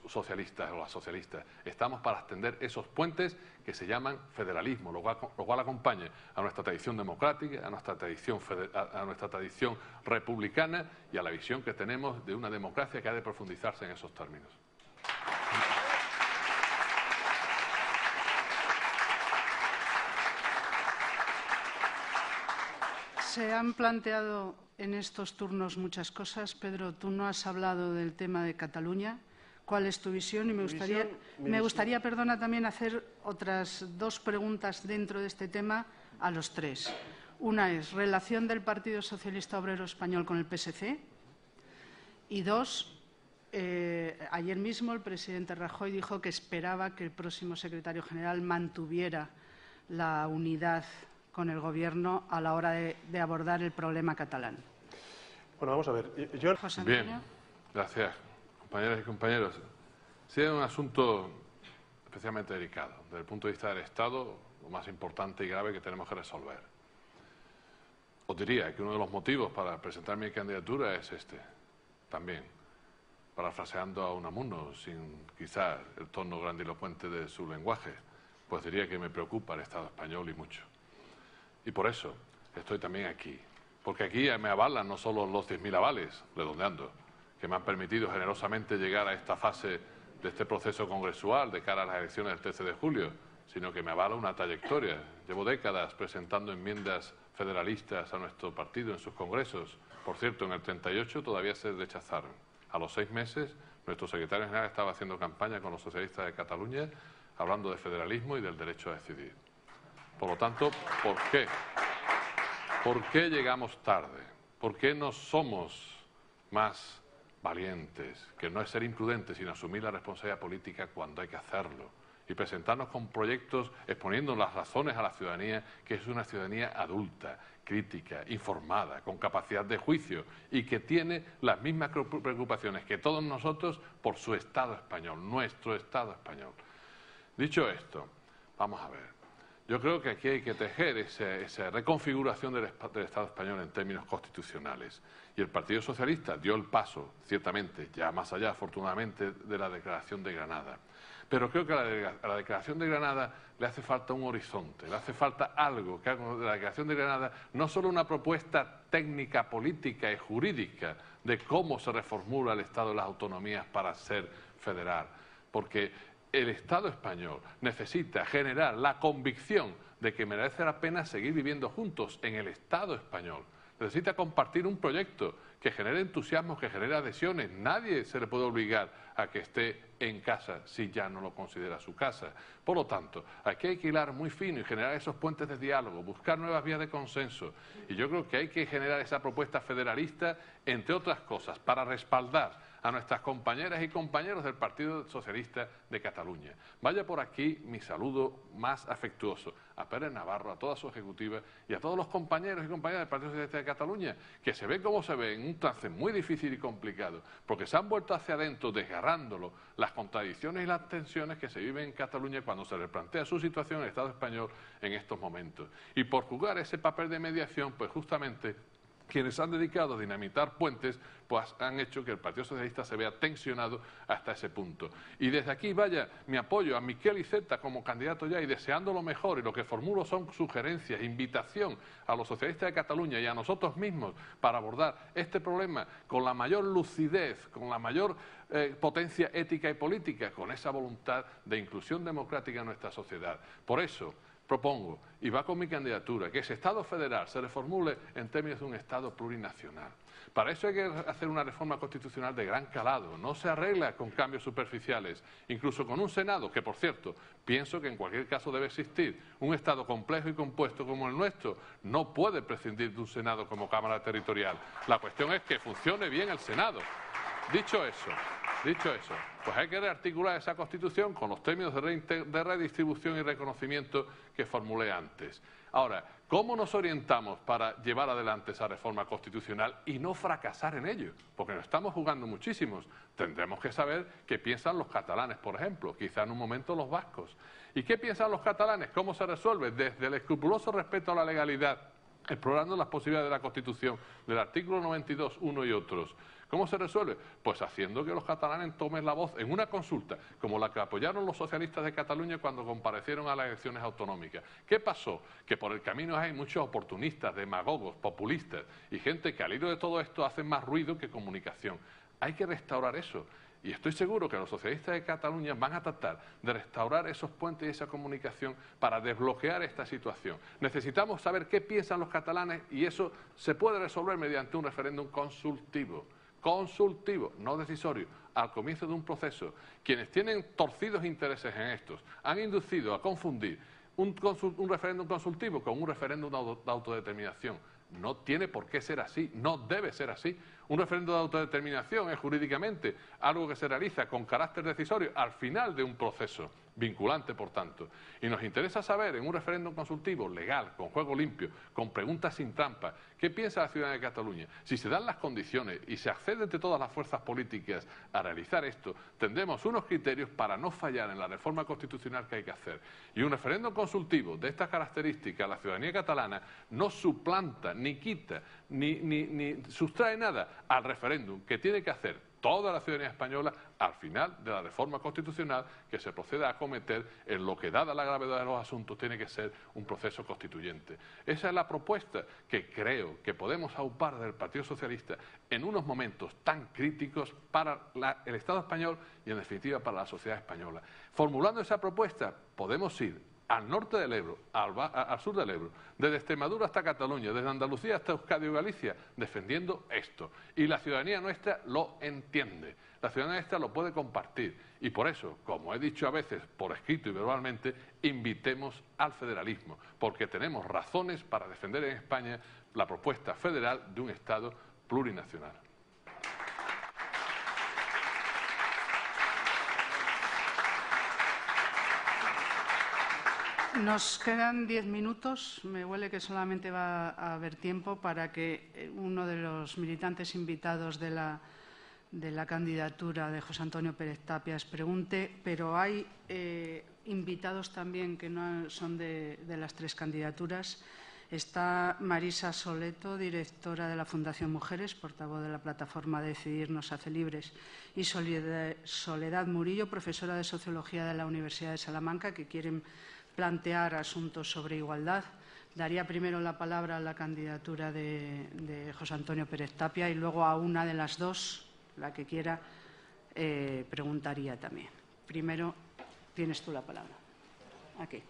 socialistas o las socialistas, estamos para extender esos puentes que se llaman federalismo, lo cual acompaña a nuestra tradición democrática, a nuestra tradición republicana y a la visión que tenemos de una democracia que ha de profundizarse en esos términos. Se han planteado en estos turnos muchas cosas. Pedro, tú no has hablado del tema de Cataluña. ¿Cuál es tu visión? Y me gustaría, perdona, también hacer otras 2 preguntas dentro de este tema a los 3. Una es, relación del Partido Socialista Obrero Español con el PSC. Y 2, ayer mismo el presidente Rajoy dijo que esperaba que el próximo secretario general mantuviera la unidad con el Gobierno a la hora de abordar el problema catalán. Bueno, vamos a ver. Bien, gracias, compañeras y compañeros. Sí, es un asunto especialmente delicado. Desde el punto de vista del Estado, lo más importante y grave que tenemos que resolver. Os diría que uno de los motivos para presentar mi candidatura es este, también, parafraseando a Unamuno, sin quizás el tono grandilocuente de su lenguaje, pues diría que me preocupa el Estado español y mucho. Y por eso estoy también aquí, porque aquí me avalan no solo los 10.000 avales, redondeando, que me han permitido generosamente llegar a esta fase de este proceso congresual de cara a las elecciones del 13 de julio, sino que me avala una trayectoria. Llevo décadas presentando enmiendas federalistas a nuestro partido en sus congresos. Por cierto, en el 38 todavía se rechazaron. A los 6 meses, nuestro secretario general estaba haciendo campaña con los socialistas de Cataluña, hablando de federalismo y del derecho a decidir. Por lo tanto, ¿por qué? ¿Por qué llegamos tarde? ¿Por qué no somos más valientes? Que no es ser imprudentes, sino asumir la responsabilidad política cuando hay que hacerlo. Y presentarnos con proyectos exponiendo las razones a la ciudadanía, que es una ciudadanía adulta, crítica, informada, con capacidad de juicio y que tiene las mismas preocupaciones que todos nosotros por su Estado español, nuestro Estado español. Dicho esto, vamos a ver. Yo creo que aquí hay que tejer esa reconfiguración del Estado español en términos constitucionales. Y el Partido Socialista dio el paso, ciertamente, ya más allá, afortunadamente, de la Declaración de Granada. Pero creo que a la Declaración de Granada le hace falta un horizonte, le hace falta algo que haga de la Declaración de Granada no solo una propuesta técnica, política y jurídica de cómo se reformula el Estado de las autonomías para ser federal, porque el Estado español necesita generar la convicción de que merece la pena seguir viviendo juntos en el Estado español. Necesita compartir un proyecto que genere entusiasmo, que genere adhesiones. Nadie se le puede obligar a que esté en casa si ya no lo considera su casa. Por lo tanto, aquí hay que hilar muy fino y generar esos puentes de diálogo, buscar nuevas vías de consenso. Y yo creo que hay que generar esa propuesta federalista, entre otras cosas, para respaldar a nuestras compañeras y compañeros del Partido Socialista de Cataluña. Vaya por aquí mi saludo más afectuoso a Pérez Navarro, a toda su ejecutiva y a todos los compañeros y compañeras del Partido Socialista de Cataluña, que se ven como se ven en un trance muy difícil y complicado, porque se han vuelto hacia adentro desgarrándolo las contradicciones y las tensiones que se viven en Cataluña cuando se replantea su situación en el Estado español en estos momentos. Y por jugar ese papel de mediación, pues justamente quienes han dedicado a dinamitar puentes, pues han hecho que el Partido Socialista se vea tensionado hasta ese punto. Y desde aquí, vaya, mi apoyo a Miquel Iceta como candidato ya y deseando lo mejor, y lo que formulo son sugerencias, invitación a los socialistas de Cataluña y a nosotros mismos para abordar este problema con la mayor lucidez, con la mayor potencia ética y política, con esa voluntad de inclusión democrática en nuestra sociedad. Por eso propongo, y va con mi candidatura, que ese Estado federal se reformule en términos de un Estado plurinacional. Para eso hay que hacer una reforma constitucional de gran calado. No se arregla con cambios superficiales, incluso con un Senado, que por cierto, pienso que en cualquier caso debe existir. Un Estado complejo y compuesto como el nuestro no puede prescindir de un Senado como Cámara Territorial. La cuestión es que funcione bien el Senado. Dicho eso, pues hay que rearticular esa Constitución con los términos de redistribución y reconocimiento que formulé antes. Ahora, ¿cómo nos orientamos para llevar adelante esa reforma constitucional y no fracasar en ello? Porque nos estamos jugando muchísimos. Tendremos que saber qué piensan los catalanes, por ejemplo, quizá en un momento los vascos. ¿Y qué piensan los catalanes? ¿Cómo se resuelve? Desde el escrupuloso respeto a la legalidad, explorando las posibilidades de la Constitución, del artículo 92, uno y otros. ¿Cómo se resuelve? Pues haciendo que los catalanes tomen la voz en una consulta, como la que apoyaron los socialistas de Cataluña cuando comparecieron a las elecciones autonómicas. ¿Qué pasó? Que por el camino hay muchos oportunistas, demagogos, populistas y gente que al hilo de todo esto hacen más ruido que comunicación. Hay que restaurar eso. Y estoy seguro que los socialistas de Cataluña van a tratar de restaurar esos puentes y esa comunicación para desbloquear esta situación. Necesitamos saber qué piensan los catalanes y eso se puede resolver mediante un referéndum consultivo. Consultivo, no decisorio, al comienzo de un proceso. Quienes tienen torcidos intereses en estos han inducido a confundir un referéndum consultivo con un referéndum de autodeterminación. No tiene por qué ser así, no debe ser así. Un referéndum de autodeterminación es jurídicamente algo que se realiza con carácter decisorio al final de un proceso, vinculante por tanto. Y nos interesa saber en un referéndum consultivo, legal, con juego limpio, con preguntas sin trampa, ¿qué piensa la ciudadanía de Cataluña? Si se dan las condiciones y se accede entre todas las fuerzas políticas a realizar esto, tendremos unos criterios para no fallar en la reforma constitucional que hay que hacer. Y un referéndum consultivo de estas características, la ciudadanía catalana no suplanta, ni quita, ni sustrae nada al referéndum que tiene que hacer toda la ciudadanía española al final de la reforma constitucional que se proceda a acometer en lo que, dada la gravedad de los asuntos, tiene que ser un proceso constituyente. Esa es la propuesta que creo que podemos aupar del Partido Socialista en unos momentos tan críticos para el Estado español y, en definitiva, para la sociedad española. Formulando esa propuesta, podemos ir al norte del Ebro, al sur del Ebro, desde Extremadura hasta Cataluña, desde Andalucía hasta Euskadi y Galicia, defendiendo esto. Y la ciudadanía nuestra lo entiende, la ciudadanía nuestra lo puede compartir. Y por eso, como he dicho a veces por escrito y verbalmente, invitemos al federalismo, porque tenemos razones para defender en España la propuesta federal de un Estado plurinacional. Nos quedan 10 minutos. Me huele que solamente va a haber tiempo para que uno de los militantes invitados de la candidatura de José Antonio Pérez Tapias pregunte, pero hay invitados también que no son de las tres candidaturas. Está Marisa Soleto, directora de la Fundación Mujeres, portavoz de la plataforma Decidir nos hace libres, y Soledad Murillo, profesora de Sociología de la Universidad de Salamanca, que quieren plantear asuntos sobre igualdad. Daría primero la palabra a la candidatura de José Antonio Pérez Tapia y luego a una de las dos, la que quiera, preguntaría también. Primero, tienes tú la palabra. Aquí.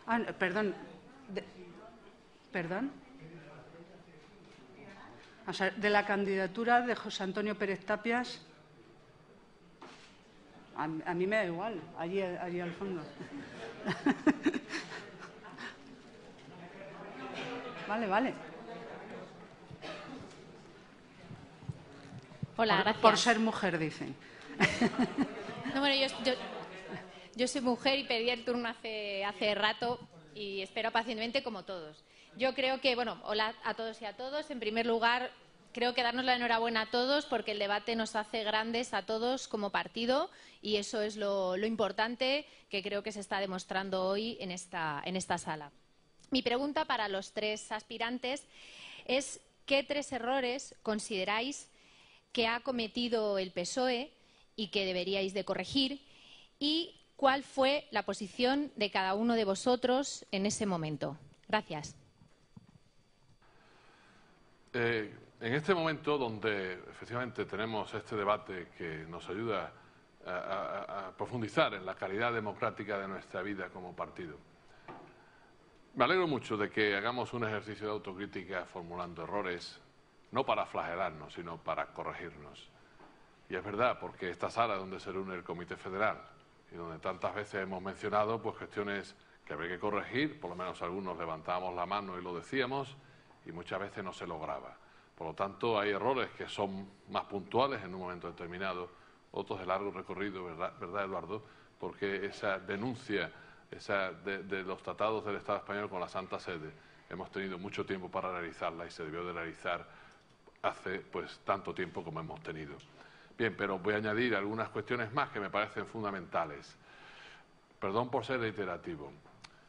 Ah, perdón. ¿Perdón? O sea, de la candidatura de José Antonio Pérez Tapias. A mí me da igual, allí al fondo. Vale. Hola, gracias. Por ser mujer, dicen. No, bueno, yo soy mujer y pedí el turno hace rato y espero pacientemente como todos. Yo creo que, bueno, hola a todos y a todos. En primer lugar, creo que darnos la enhorabuena a todos porque el debate nos hace grandes a todos como partido y eso es lo importante que creo que se está demostrando hoy en esta sala. Mi pregunta para los tres aspirantes es ¿qué 3 errores consideráis que ha cometido el PSOE y que deberíais de corregir? ¿Y cuál fue la posición de cada uno de vosotros en ese momento? Gracias. En este momento donde efectivamente tenemos este debate que nos ayuda a profundizar en la calidad democrática de nuestra vida como partido, me alegro mucho de que hagamos un ejercicio de autocrítica formulando errores, no para flagelarnos, sino para corregirnos. Y es verdad, porque esta sala es donde se reúne el Comité Federal y donde tantas veces hemos mencionado pues cuestiones que habría que corregir, por lo menos algunos levantábamos la mano y lo decíamos, y muchas veces no se lograba. Por lo tanto, hay errores que son más puntuales en un momento determinado, otros de largo recorrido, ¿verdad, Eduardo? Porque esa denuncia de los tratados del Estado español con la Santa Sede, hemos tenido mucho tiempo para realizarla y se debió de realizar hace pues tanto tiempo como hemos tenido. Bien, pero voy a añadir algunas cuestiones más que me parecen fundamentales. Perdón por ser reiterativo.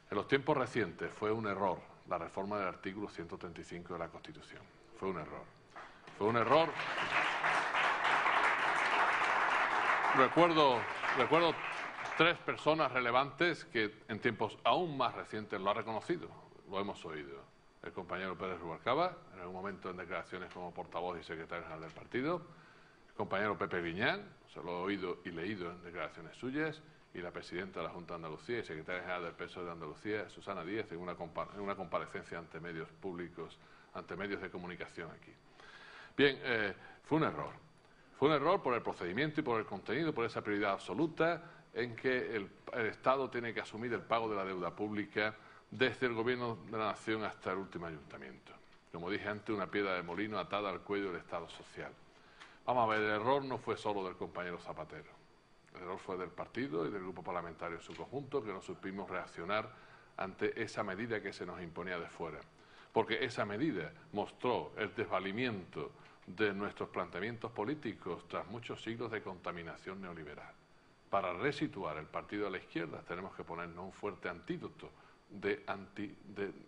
En los tiempos recientes fue un error la reforma del artículo 135 de la Constitución. Fue un error. Fue un error. Recuerdo 3 personas relevantes que en tiempos aún más recientes lo han reconocido, lo hemos oído. El compañero Pérez Rubalcaba, en algún momento en declaraciones como portavoz y secretario general del partido, el compañero Pepe Griñán, se lo he oído y leído en declaraciones suyas, y la presidenta de la Junta de Andalucía y secretaria general del PSOE de Andalucía, Susana Díaz, en una comparecencia ante medios públicos, ante medios de comunicación aquí. Bien, fue un error. Fue un error por el procedimiento y por el contenido, por esa prioridad absoluta en que el Estado tiene que asumir el pago de la deuda pública desde el Gobierno de la Nación hasta el último ayuntamiento. Como dije antes, una piedra de molino atada al cuello del Estado social. Vamos a ver, el error no fue solo del compañero Zapatero. El error fue del partido y del grupo parlamentario en su conjunto, que no supimos reaccionar ante esa medida que se nos imponía de fuera. Porque esa medida mostró el desvalimiento de nuestros planteamientos políticos tras muchos siglos de contaminación neoliberal. Para resituar el partido de la izquierda tenemos que ponernos un fuerte antídoto de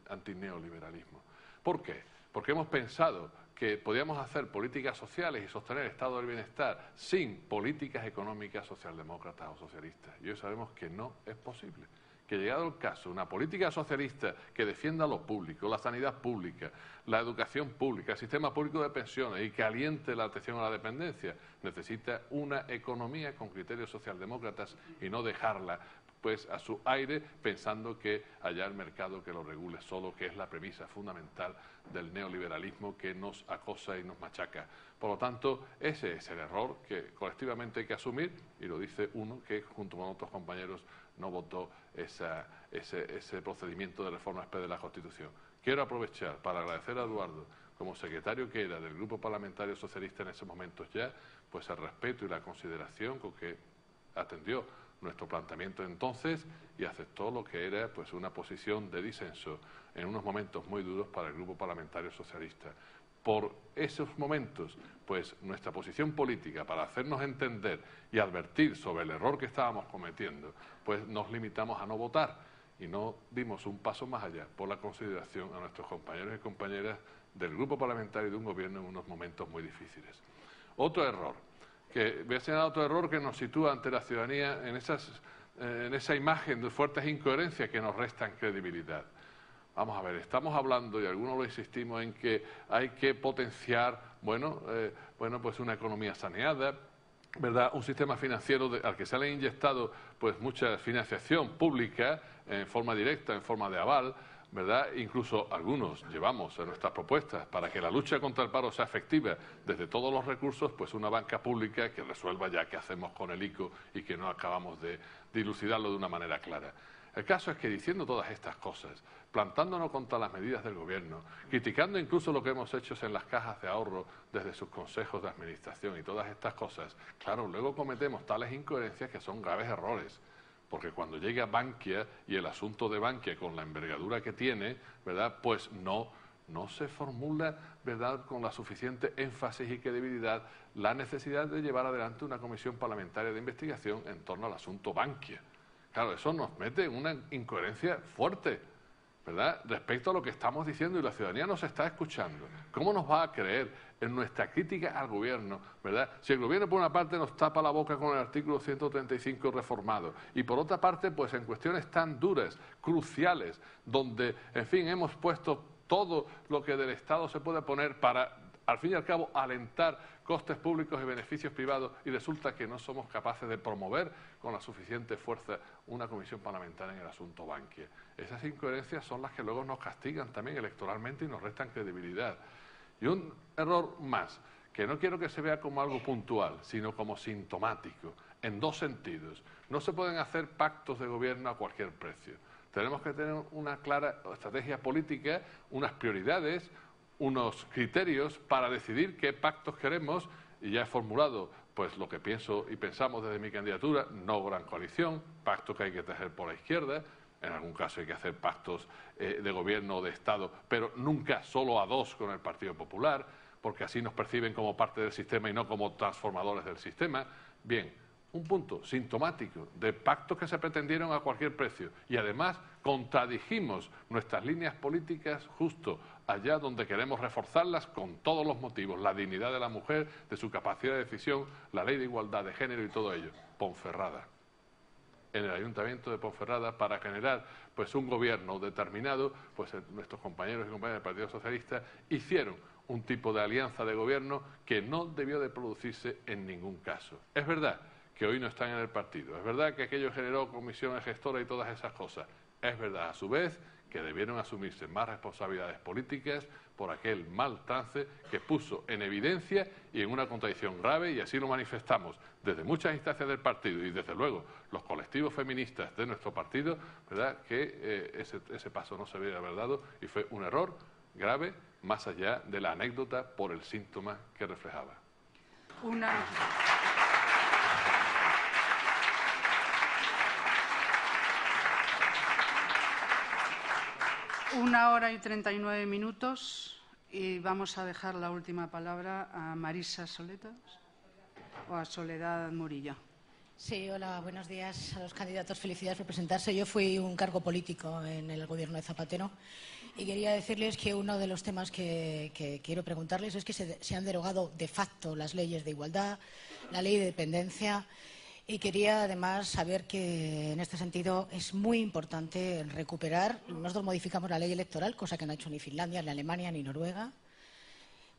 antineoliberalismo. ¿Por qué? Porque hemos pensado que podíamos hacer políticas sociales y sostener el estado del bienestar sin políticas económicas socialdemócratas o socialistas. Y hoy sabemos que no es posible. Que llegado el caso, una política socialista que defienda lo público, la sanidad pública, la educación pública, el sistema público de pensiones y que aliente la atención a la dependencia, necesita una economía con criterios socialdemócratas y no dejarla pues a su aire pensando que haya el mercado que lo regule solo, que es la premisa fundamental del neoliberalismo que nos acosa y nos machaca. Por lo tanto, ese es el error que colectivamente hay que asumir, y lo dice uno que junto con otros compañeros no votó ese procedimiento de reforma exprés de la Constitución. Quiero aprovechar para agradecer a Eduardo, como secretario que era del Grupo Parlamentario Socialista en esos momentos ya, pues el respeto y la consideración con que atendió nuestro planteamiento entonces y aceptó lo que era pues una posición de disenso en unos momentos muy duros para el Grupo Parlamentario Socialista. Por esos momentos, pues nuestra posición política para hacernos entender y advertir sobre el error que estábamos cometiendo, pues nos limitamos a no votar y no dimos un paso más allá por la consideración a nuestros compañeros y compañeras del Grupo Parlamentario y de un gobierno en unos momentos muy difíciles. Otro error. Que voy a señalar otro error que nos sitúa ante la ciudadanía en esa imagen de fuertes incoherencias que nos restan credibilidad. Vamos a ver, estamos hablando, y algunos lo insistimos, en que hay que potenciar, pues una economía saneada, ¿verdad? Un sistema financiero al que se le ha inyectado pues mucha financiación pública en forma directa, en forma de aval, ¿verdad? Incluso algunos llevamos en nuestras propuestas para que la lucha contra el paro sea efectiva desde todos los recursos, pues una banca pública que resuelva ya qué hacemos con el ICO y que no acabamos de dilucidarlo de una manera clara. El caso es que diciendo todas estas cosas, plantándonos contra las medidas del Gobierno, criticando incluso lo que hemos hecho en las cajas de ahorro desde sus consejos de administración y todas estas cosas, claro, luego cometemos tales incoherencias que son graves errores. Porque cuando llega Bankia y el asunto de Bankia con la envergadura que tiene, ¿verdad?, pues no se formula, ¿verdad?, con la suficiente énfasis y credibilidad la necesidad de llevar adelante una comisión parlamentaria de investigación en torno al asunto Bankia. Claro, eso nos mete en una incoherencia fuerte, ¿verdad?, respecto a lo que estamos diciendo, y la ciudadanía nos está escuchando. ¿Cómo nos va a creer en nuestra crítica al Gobierno, ¿verdad?, si el Gobierno por una parte nos tapa la boca con el artículo 135 reformado y por otra parte pues en cuestiones tan duras, cruciales, donde en fin hemos puesto todo lo que del Estado se puede poner para al fin y al cabo alentar costes públicos y beneficios privados, y resulta que no somos capaces de promover con la suficiente fuerza una comisión parlamentaria en el asunto Bankia? Esas incoherencias son las que luego nos castigan también electoralmente y nos restan credibilidad. Y un error más, que no quiero que se vea como algo puntual, sino como sintomático, en dos sentidos. No se pueden hacer pactos de gobierno a cualquier precio. Tenemos que tener una clara estrategia política, unas prioridades, unos criterios para decidir qué pactos queremos, y ya he formulado pues lo que pienso y pensamos desde mi candidatura: no gran coalición, pacto que hay que tejer por la izquierda, en algún caso hay que hacer pactos de gobierno o de Estado, pero nunca solo a dos con el Partido Popular, porque así nos perciben como parte del sistema y no como transformadores del sistema. Bien, un punto sintomático de pactos que se pretendieron a cualquier precio, y además contradijimos nuestras líneas políticas justo allá donde queremos reforzarlas con todos los motivos: la dignidad de la mujer, de su capacidad de decisión, la ley de igualdad de género y todo ello. Ponferrada, en el Ayuntamiento de Ponferrada, para generar pues un gobierno determinado, pues nuestros compañeros y compañeras del Partido Socialista hicieron un tipo de alianza de gobierno que no debió de producirse en ningún caso. Es verdad que hoy no están en el partido, es verdad que aquello generó comisiones gestoras y todas esas cosas, es verdad a su vez que debieron asumirse más responsabilidades políticas por aquel mal trance que puso en evidencia y en una contradicción grave, y así lo manifestamos desde muchas instancias del partido y desde luego los colectivos feministas de nuestro partido, ¿verdad?, que ese paso no se debería haber dado, y fue un error grave, más allá de la anécdota por el síntoma que reflejaba. Una hora y 39 minutos, y vamos a dejar la última palabra a Marisa Soletas o a Soledad Murillo. Sí, hola, buenos días a los candidatos. Felicidades por presentarse. Yo fui un cargo político en el gobierno de Zapatero y quería decirles que uno de los temas que quiero preguntarles es que se han derogado de facto las leyes de igualdad, la ley de dependencia. Y quería además saber que en este sentido es muy importante recuperar. Nosotros modificamos la ley electoral, cosa que no ha hecho ni Finlandia, ni Alemania, ni Noruega.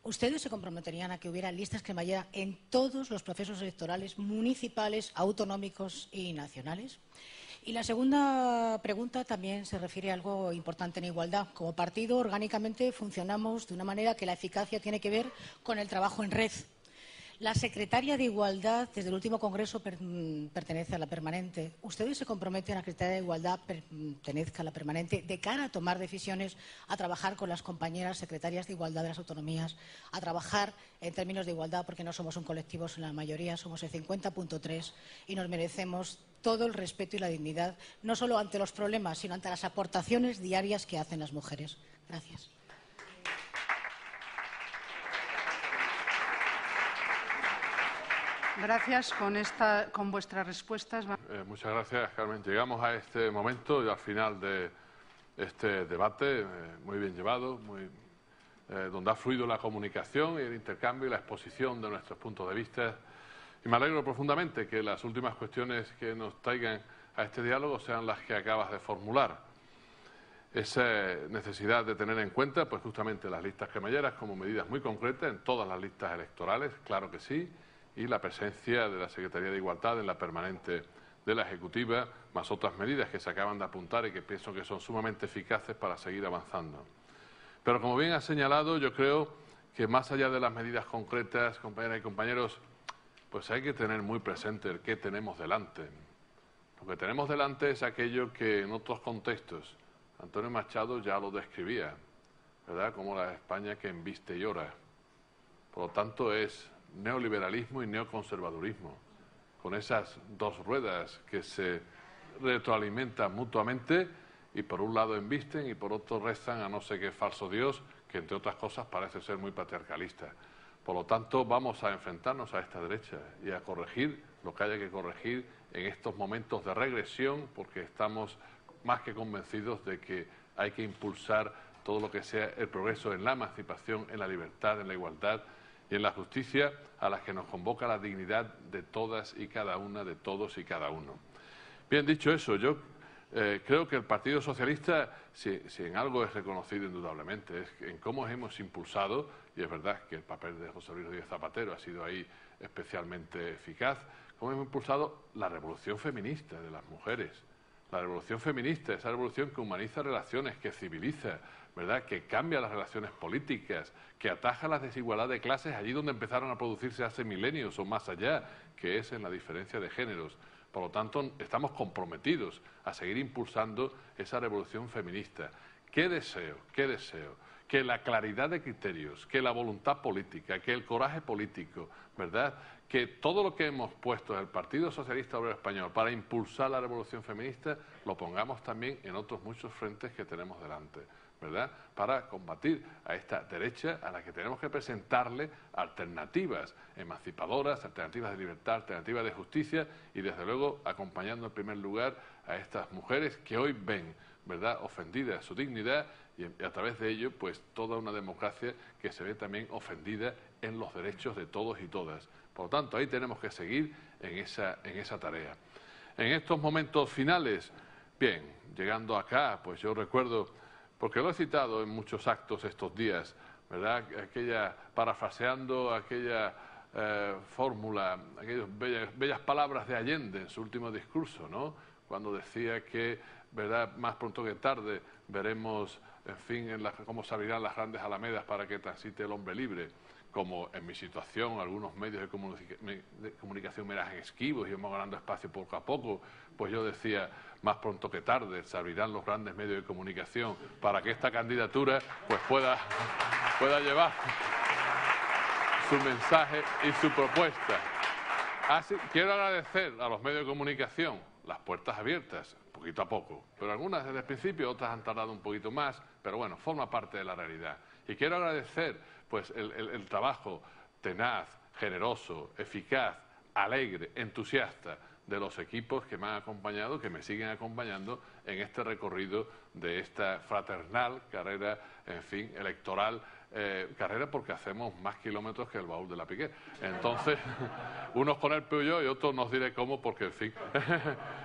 ¿Ustedes se comprometerían a que hubiera listas cremallera en todos los procesos electorales municipales, autonómicos y nacionales? Y la segunda pregunta también se refiere a algo importante en igualdad. Como partido, orgánicamente funcionamos de una manera que la eficacia tiene que ver con el trabajo en red. La secretaria de Igualdad, desde el último congreso, pertenece a la permanente. ¿Ustedes se comprometen a que la secretaria de Igualdad pertenezca a la permanente de cara a tomar decisiones, a trabajar con las compañeras secretarias de Igualdad de las autonomías, a trabajar en términos de igualdad, porque no somos un colectivo, son la mayoría, somos el 50.3 y nos merecemos todo el respeto y la dignidad, no solo ante los problemas, sino ante las aportaciones diarias que hacen las mujeres? Gracias. Gracias. Con vuestras respuestas. Muchas gracias, Carmen. Llegamos a este momento y al final de este debate, muy bien llevado, donde ha fluido la comunicación y el intercambio y la exposición de nuestros puntos de vista. Y me alegro profundamente que las últimas cuestiones que nos traigan a este diálogo sean las que acabas de formular. Esa necesidad de tener en cuenta pues justamente las listas cremalleras como medidas muy concretas en todas las listas electorales, claro que sí, y la presencia de la Secretaría de Igualdad en la permanente de la Ejecutiva, más otras medidas que se acaban de apuntar y que pienso que son sumamente eficaces para seguir avanzando. Pero como bien ha señalado, yo creo que más allá de las medidas concretas, compañeras y compañeros, pues hay que tener muy presente el qué tenemos delante. Lo que tenemos delante es aquello que en otros contextos Antonio Machado ya lo describía, ¿verdad? Como la España que embiste y llora. Por lo tanto, es neoliberalismo y neoconservadurismo, con esas dos ruedas que se retroalimentan mutuamente y por un lado embisten y por otro rezan a no sé qué falso Dios, que entre otras cosas parece ser muy patriarcalista. Por lo tanto, vamos a enfrentarnos a esta derecha y a corregir lo que haya que corregir en estos momentos de regresión, porque estamos más que convencidos de que hay que impulsar todo lo que sea el progreso en la emancipación, en la libertad, en la igualdad y en la justicia, a las que nos convoca la dignidad de todas y cada una, de todos y cada uno. Bien, dicho eso, yo creo que el Partido Socialista, si en algo es reconocido indudablemente, es en cómo hemos impulsado, y es verdad que el papel de José Luis Rodríguez Zapatero ha sido ahí especialmente eficaz, cómo hemos impulsado la revolución feminista de las mujeres. La revolución feminista, esa revolución que humaniza relaciones, que civiliza, ¿verdad?, que cambia las relaciones políticas, que ataja las desigualdades de clases allí donde empezaron a producirse hace milenios o más allá, que es en la diferencia de géneros. Por lo tanto, estamos comprometidos a seguir impulsando esa revolución feminista. ¿Qué deseo? ¿Qué deseo? Que la claridad de criterios, que la voluntad política, que el coraje político, ¿verdad?, que todo lo que hemos puesto en el Partido Socialista Obrero Español para impulsar la revolución feminista, lo pongamos también en otros muchos frentes que tenemos delante, ¿verdad?, para combatir a esta derecha a la que tenemos que presentarle alternativas emancipadoras, alternativas de libertad, alternativas de justicia y, desde luego, acompañando en primer lugar a estas mujeres que hoy ven, ¿verdad?, ofendida su dignidad y a través de ello, pues, toda una democracia que se ve también ofendida en los derechos de todos y todas. Por lo tanto, ahí tenemos que seguir en esa tarea. En estos momentos finales, bien, llegando acá, pues yo recuerdo, porque lo he citado en muchos actos estos días, ¿verdad?, parafraseando aquella fórmula, aquellas bellas palabras de Allende en su último discurso, ¿no?, cuando decía que, ¿verdad?, más pronto que tarde veremos, en fin, cómo se abrirán las grandes alamedas para que transite el hombre libre. Como en mi situación, algunos medios de comunicación me eran esquivos y íbamos ganando espacio poco a poco, pues yo decía, más pronto que tarde se abrirán los grandes medios de comunicación para que esta candidatura pues pueda llevar su mensaje y su propuesta. Así, quiero agradecer a los medios de comunicación las puertas abiertas, poquito a poco, pero algunas desde el principio, otras han tardado un poquito más, pero bueno, forma parte de la realidad. Y quiero agradecer pues el trabajo tenaz, generoso, eficaz, alegre, entusiasta de los equipos que me han acompañado, que me siguen acompañando en este recorrido de esta fraternal carrera, en fin, electoral, carrera porque hacemos más kilómetros que el baúl de la Piqué. Entonces, unos con el Peugeot y otros no os diré cómo porque, en fin,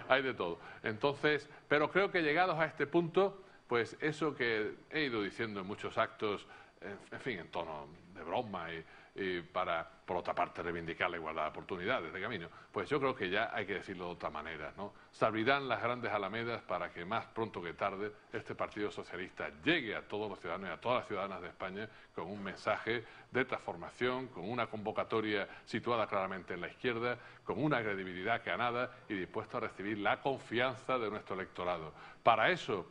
hay de todo. Entonces, pero creo que llegados a este punto, pues eso que he ido diciendo en muchos actos, en fin, en tono de broma y para, por otra parte, reivindicar la igualdad de oportunidades de camino, pues yo creo que ya hay que decirlo de otra manera, ¿no? Se abrirán las grandes alamedas para que más pronto que tarde este Partido Socialista llegue a todos los ciudadanos y a todas las ciudadanas de España con un mensaje de transformación, con una convocatoria situada claramente en la izquierda, con una credibilidad ganada y dispuesto a recibir la confianza de nuestro electorado. Para eso,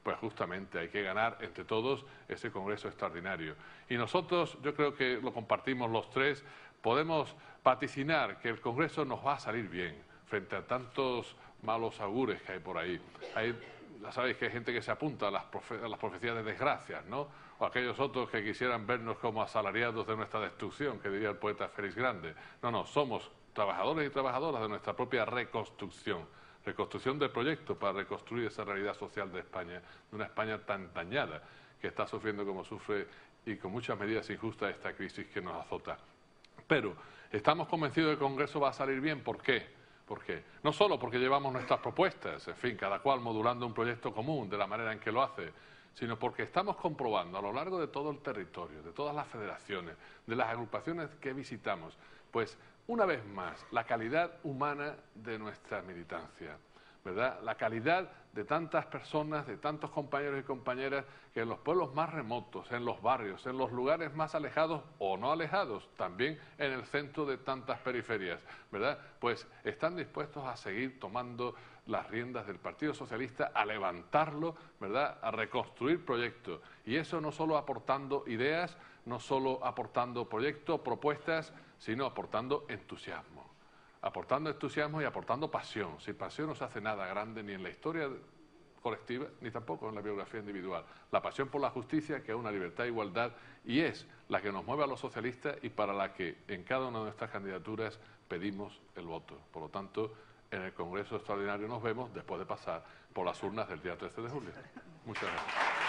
pues justamente hay que ganar entre todos ese Congreso extraordinario. Y nosotros, yo creo que lo compartimos los tres, podemos vaticinar que el Congreso nos va a salir bien frente a tantos malos augures que hay por ahí. Ya sabéis que hay gente que se apunta a las profecías de desgracias, ¿no? O aquellos otros que quisieran vernos como asalariados de nuestra destrucción, que diría el poeta Félix Grande. No, somos trabajadores y trabajadoras de nuestra propia reconstrucción del proyecto para reconstruir esa realidad social de España, de una España tan dañada que está sufriendo como sufre y con muchas medidas injustas esta crisis que nos azota. Pero estamos convencidos de que el Congreso va a salir bien. ¿Por qué? ¿Por qué? No solo porque llevamos nuestras propuestas, en fin, cada cual modulando un proyecto común de la manera en que lo hace, sino porque estamos comprobando a lo largo de todo el territorio, de todas las federaciones, de las agrupaciones que visitamos, pues una vez más, la calidad humana de nuestra militancia, ¿verdad? La calidad de tantas personas, de tantos compañeros y compañeras que en los pueblos más remotos, en los barrios, en los lugares más alejados o no alejados, también en el centro de tantas periferias, ¿verdad? Pues están dispuestos a seguir tomando las riendas del Partido Socialista, a levantarlo, ¿verdad?, a reconstruir proyectos. Y eso no solo aportando ideas, no solo aportando proyectos, propuestas, sino aportando entusiasmo. Aportando entusiasmo y aportando pasión. Sin pasión no se hace nada grande ni en la historia colectiva, ni tampoco en la biografía individual. La pasión por la justicia, que es una libertad e igualdad, y es la que nos mueve a los socialistas y para la que en cada una de nuestras candidaturas pedimos el voto. Por lo tanto, en el Congreso Extraordinario nos vemos después de pasar por las urnas del día 13 de julio. Muchas gracias.